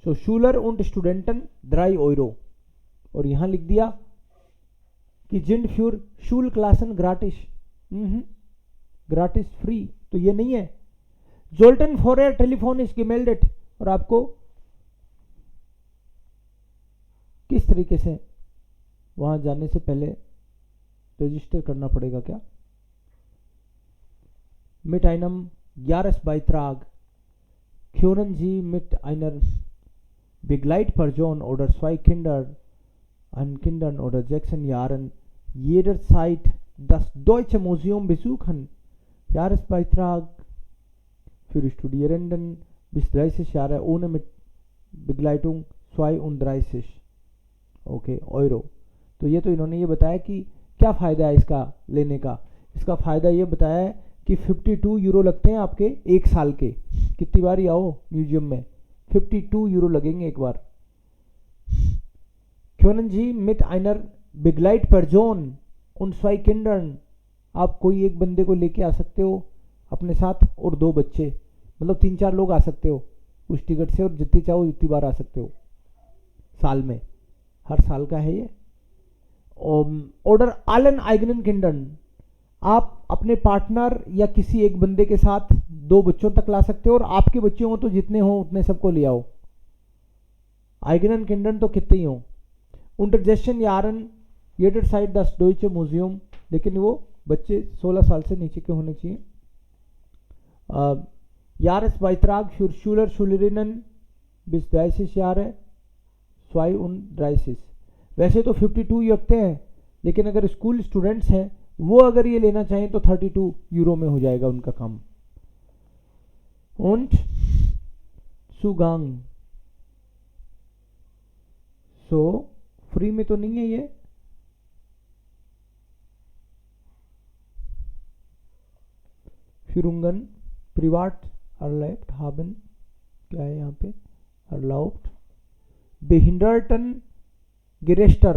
सो शूलर und स्टूडेंटन 3 यूरो, और यहां लिख दिया कि जिंड फ्यूर शूल क्लासन ग्राटिस, ग्राटिस फ्री, तो ये नहीं है। जोल्टन फॉर एयर टेलीफोन इज gemeldet, और आपको किस तरीके से वहां जाने से पहले रजिस्टर करना पड़ेगा क्या। मिट einem Jahresbeitrag können Sie mit einer Begleitperson oder 2 Kindern oder 6 Jahren jederzeit das Deutsche Museum besuchen. Jahresbeitrag für Studierenden bis 30 Jahre ohne mit Begleitung 32 Euro। तो ये तो इन्होंने ये बताया कि क्या फ़ायदा है इसका लेने का। इसका फ़ायदा ये बताया है कि 52 यूरो लगते हैं आपके एक साल के, कितनी बार ही आओ म्यूजियम में, 52 यूरो लगेंगे एक बार। Können Sie mit einer Begleitperson und 2 Kindern, आप कोई एक बंदे को लेके आ सकते हो अपने साथ और 2 बच्चे, मतलब 3-4 लोग आ सकते हो उस टिकट से, और जितनी चाहो उतनी बार आ सकते हो साल में, हर साल का है ये। ऑर्डर आलन आइगनन किंडन, आप अपने पार्टनर या किसी एक बंदे के साथ 2 बच्चों तक ला सकते हो, और आपके बच्चे हो तो जितने हो उतने सबको ले आओ। आइगनन किंडन तो कितने ही हो। Unterjeschen Jahren jederzeit das Deutsche Museum, लेकिन वो बच्चे 16 साल से नीचे के होने चाहिए। Jahresbeitrag für Schüler Schülerinnen bis 30 Jahre 32, वैसे तो 52 लगते हैं, लेकिन अगर स्कूल स्टूडेंट्स हैं वो अगर ये लेना चाहें तो 32 यूरो में हो जाएगा उनका काम। Und Zugang, सो फ्री में तो नहीं है ये। Führungen privat erlaubt haben, क्या है यहाँ पे, erlaubt Behindertengerechter,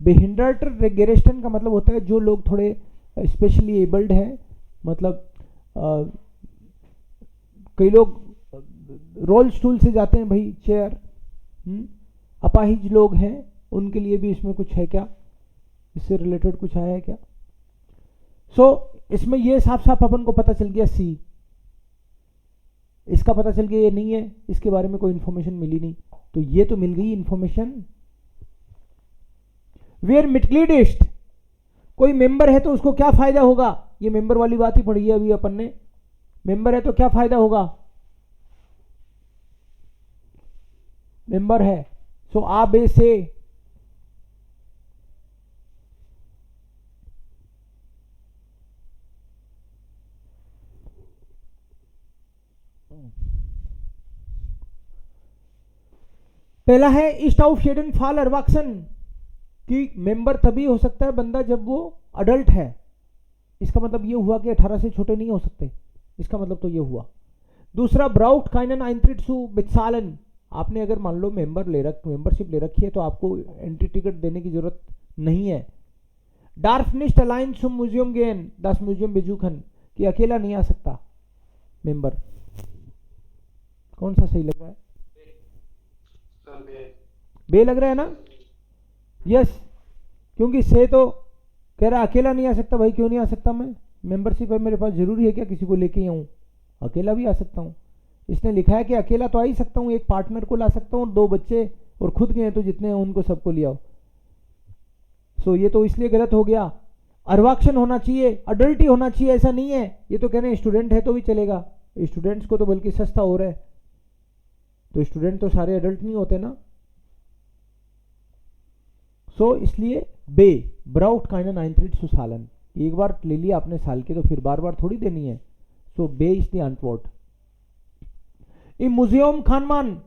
Behindertengerechten का मतलब होता है जो लोग थोड़े स्पेशली एबल्ड हैं, मतलब कई लोग रोल स्टूल से जाते हैं भाई, चेयर, अपाहिज लोग हैं उनके लिए भी इसमें कुछ है क्या, इससे रिलेटेड कुछ आया है क्या। इसमें ये साफ साफ अपन को पता चल गया सी, इसका पता चल गया ये नहीं है, इसके बारे में कोई इंफॉर्मेशन मिली नहीं, तो ये तो मिल गई इंफॉर्मेशन। वेयर मिटक्लीड इस्ट, कोई मेंबर है तो उसको क्या फायदा होगा, ये मेंबर वाली बात ही पढ़ी है अभी अपन ने। मेंबर है तो क्या फायदा होगा, मेंबर है सो आ बे से, पहला है ईस्ट ऑफ शेडन फाल अरवाक्सन, कि मेंबर तभी हो सकता है बंदा जब वो अडल्ट है। इसका मतलब ये हुआ कि 18 से छोटे नहीं हो सकते, इसका मतलब तो ये हुआ। दूसरा ब्राउट काइनन आइंट्रिट सु बिचालन, आपने अगर मान लो मेंबरशिप ले रखी है तो आपको एंट्री टिकट देने की जरूरत नहीं है। डार्फ निस्ट अलाइन सुम म्यूजियम गेन दस म्यूजियम बेजूखन, कि अकेला नहीं आ सकता मेंबर, कौन सा सही लग रहा है? सर बे बे लग रहा है ना? यस, क्योंकि से तो कह रहा अकेला नहीं आ सकता। भाई क्यों नहीं आ सकता? मैं मेंबरशिप है मेरे पास, जरूरी है क्या किसी को लेके आऊँ? अकेला भी आ सकता हूँ। इसने लिखा है कि अकेला तो आ ही सकता हूँ, एक पार्टनर को ला सकता हूँ, 2 बच्चे और खुद के हैं तो जितने हैं उनको सबको ले आओ। सो ये तो इसलिए गलत हो गया। अर्वाक्शन होना चाहिए, अडल्ट ही होना चाहिए, ऐसा नहीं है। ये तो कह रहे हैं स्टूडेंट है तो भी चलेगा। स्टूडेंट्स को तो बल्कि सस्ता हो रहा है, तो स्टूडेंट तो सारे अडल्ट नहीं होते ना। सो इसलिए बे ब्राउट काइनन आइंट्रिट सुसालन, एक बार ले लिया आपने साल के तो फिर बार बार थोड़ी देनी है। सो बे is the antwort। im Museum खानमान,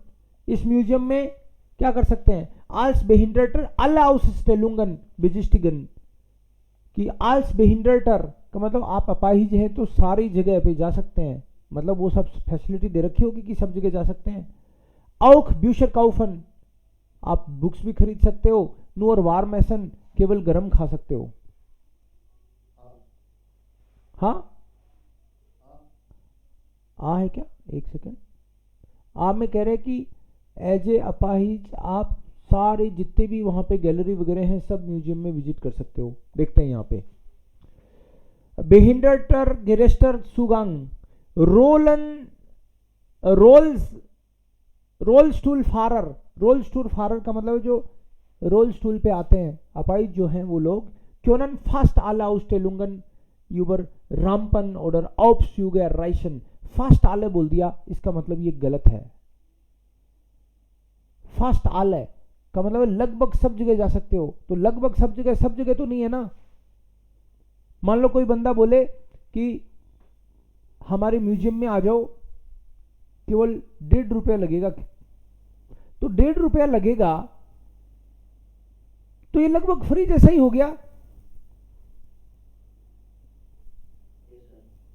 इस म्यूजियम में क्या कर सकते हैं? als Behinderter alle Ausstellungen besichtigen, कि als Behinderter का मतलब आप अपाहिज हैं तो सारी जगह पे जा सकते हैं, मतलब वो सब फैसिलिटी दे रखी होगी कि सब जगह जा सकते हैं। auch Bücher kaufen, आप बुक्स भी खरीद सकते हो। nur warm essen, केवल गर्म खा सकते हो। हाँ आ है क्या? एक सेकेंड, आप में कह रहे कि एज ए अपाहिज आप सारे जितने भी वहां पे गैलरी वगैरह हैं सब म्यूजियम में विजिट कर सकते हो। देखते हैं यहाँ पे बेहिंडर्टर गेरेस्टर सुगांग Rolan role stool फारर। Role stool फारर का मतलब जो रोल स्टूल पे आते हैं अपाहिज जो हैं वो लोग। क्योंन फास्ट आला ausstellungen über Rampen oder Aufzüge erreichen, fast आले बोल दिया, इसका मतलब ये गलत है। फास्ट आले का मतलब लगभग सब जगह जा सकते हो, तो लगभग सब जगह तो नहीं है ना। मान लो कोई बंदा बोले कि हमारे म्यूजियम में आ जाओ, केवल 1.5 रुपया लगेगा, तो 1.5 रुपया लगेगा तो ये लगभग फ्री जैसा ही हो गया।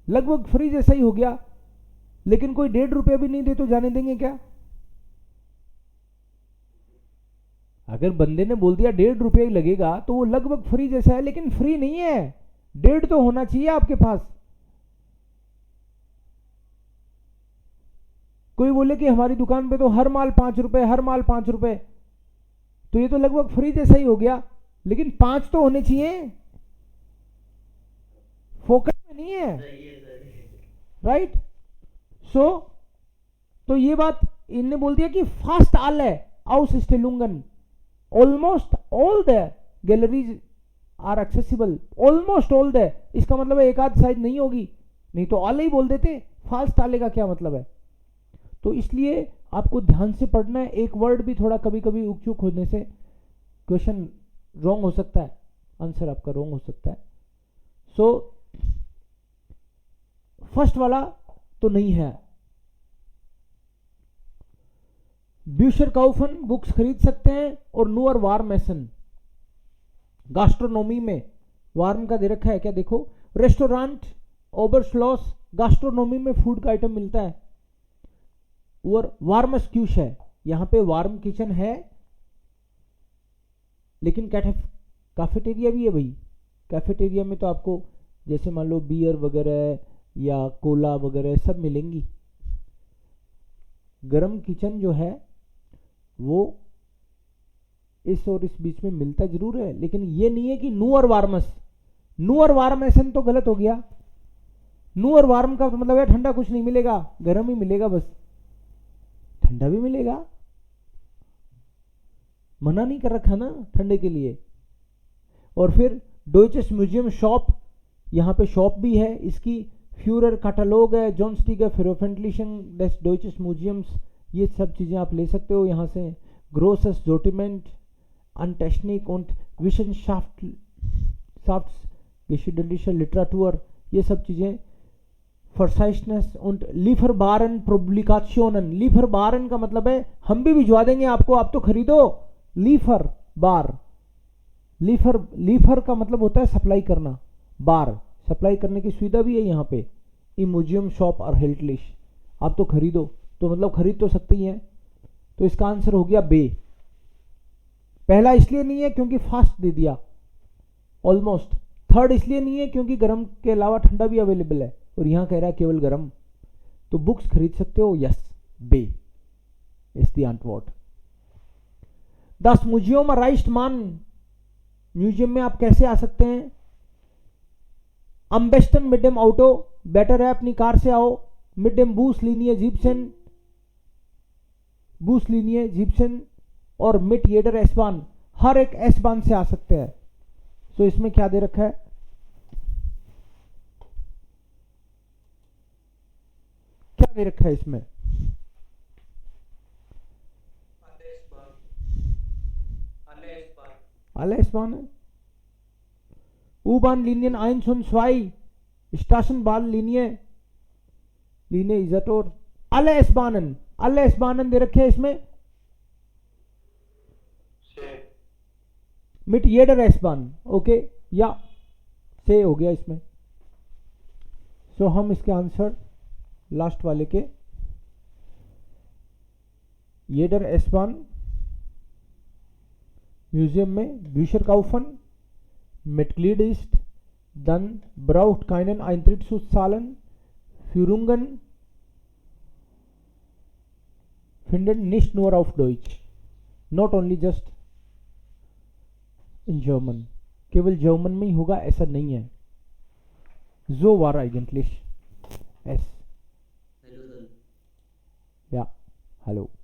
लगभग फ्री जैसा ही हो गया, लेकिन कोई 1.5 रुपया भी नहीं दे तो जाने देंगे क्या? अगर बंदे ने बोल दिया 1.5 रुपया ही लगेगा तो वो लगभग फ्री जैसा है, लेकिन फ्री नहीं है। 1.5 तो होना चाहिए आपके पास। कोई बोले कि हमारी दुकान पे तो हर माल 5 रुपए, हर माल 5 रुपए, तो ये तो लगभग फ्री जैसा ही हो गया, लेकिन 5 तो होने चाहिए, फोकस में नहीं है, राइट? सो तो ये बात इनने बोल दिया कि फास्ट आल है Ausstellungen, almost all the galleries are accessible, almost all the, इसका मतलब है एक आध साइज नहीं होगी, नहीं तो ऑल ही बोल देते। फास्ट आले का क्या मतलब है? तो इसलिए आपको ध्यान से पढ़ना है। एक वर्ड भी थोड़ा कभी कभी उक चूक होने से क्वेश्चन रॉन्ग हो सकता है, आंसर आपका रॉन्ग हो सकता है। सो फर्स्ट वाला तो नहीं है। ब्यूशर काउफन बुक्स खरीद सकते हैं, और नूअर वार्म एसन गास्ट्रोनोमी में वार्म का दे रखा है क्या? देखो, रेस्टोरेंट ओबरस्लॉस गास्ट्रोनोमी में फूड का आइटम मिलता है, और वार्मस क्यूश है, यहां पे वार्म किचन है, लेकिन कैफेटेरिया भी है भाई। कैफेटेरिया में तो आपको जैसे मान लो बियर वगैरह या कोला वगैरह सब मिलेंगी। गरम किचन जो है वो इस और इस बीच में मिलता जरूर है, लेकिन ये नहीं है कि नूअर वार्मस, नूअर वार्म ऐसा तो गलत हो गया। नूअर वार्म का मतलब है ठंडा कुछ नहीं मिलेगा, गर्म ही मिलेगा बस। ठंडा भी मिलेगा, मना नहीं कर रखा ना ठंडे के लिए। और फिर डॉइचेस म्यूजियम शॉप, यहाँ पे शॉप भी है इसकी, फ्यूरर कैटलॉग है, जॉन्स्टिगर फेरोफेंटलिशन डेस डॉइचेस म्यूजियम्स, ये सब चीजें आप ले सकते हो यहाँ से। ग्रोसस जोटिमेंट अनटेक्निक und Wissenschaftsgeschichtliche लिटरेचर, ये सब चीजें। फॉरसाइटनेस und Lieferbaren Publikationen, लीफरबारन का मतलब है हम भी भिजवा देंगे आपको, आप तो खरीदो। लीफर बार, लीफर का मतलब होता है सप्लाई करना, बार सप्लाई करने की सुविधा भी है यहाँ पे। ई म्यूजियम शॉप और हेल्टलिश, आप तो खरीदो, तो मतलब खरीद तो सकते ही हैं। तो इसका आंसर हो गया बे। पहला इसलिए नहीं है क्योंकि फास्ट दे दिया ऑलमोस्ट, थर्ड इसलिए नहीं है क्योंकि गर्म के अलावा ठंडा भी अवेलेबल है, और यहां कह रहा है केवल गर्म। तो बुक्स खरीद सकते हो, yes. B ist die Antwort. Das Museum erreicht man, museum में आप कैसे आ सकते हैं? am besten mit dem Auto, better है अपनी कार से आओ. mit dem Bus Linie 17, बूस लीनिए जिप्सन और मिट येडर एस-बान, हर एक एस-बान से आ सकते हैं. तो इसमें क्या दे रखा है? क्या दे रखा है इसमें? alle S-Bahnen. U-Bahn-Linien 1 und 2, Straßenbahnlinie, Linie Isator, alle S-Bahnen दे रखे हैं इसमें. mit jeder S-Bahn, ओके, या से हो गया इसमें. सो हम इसके आंसर लास्ट वाले के jeder S-Bahn म्यूजियम में Bücher kaufen, Mitglied ist, dann braucht keinen Eintritt zu zahlen, Führungen finden nicht nur auf Deutsch, not only just in German, केवल जर्मन में ही होगा ऐसा नहीं है. So war eigentlich es. Hello sir. Ja, hallo.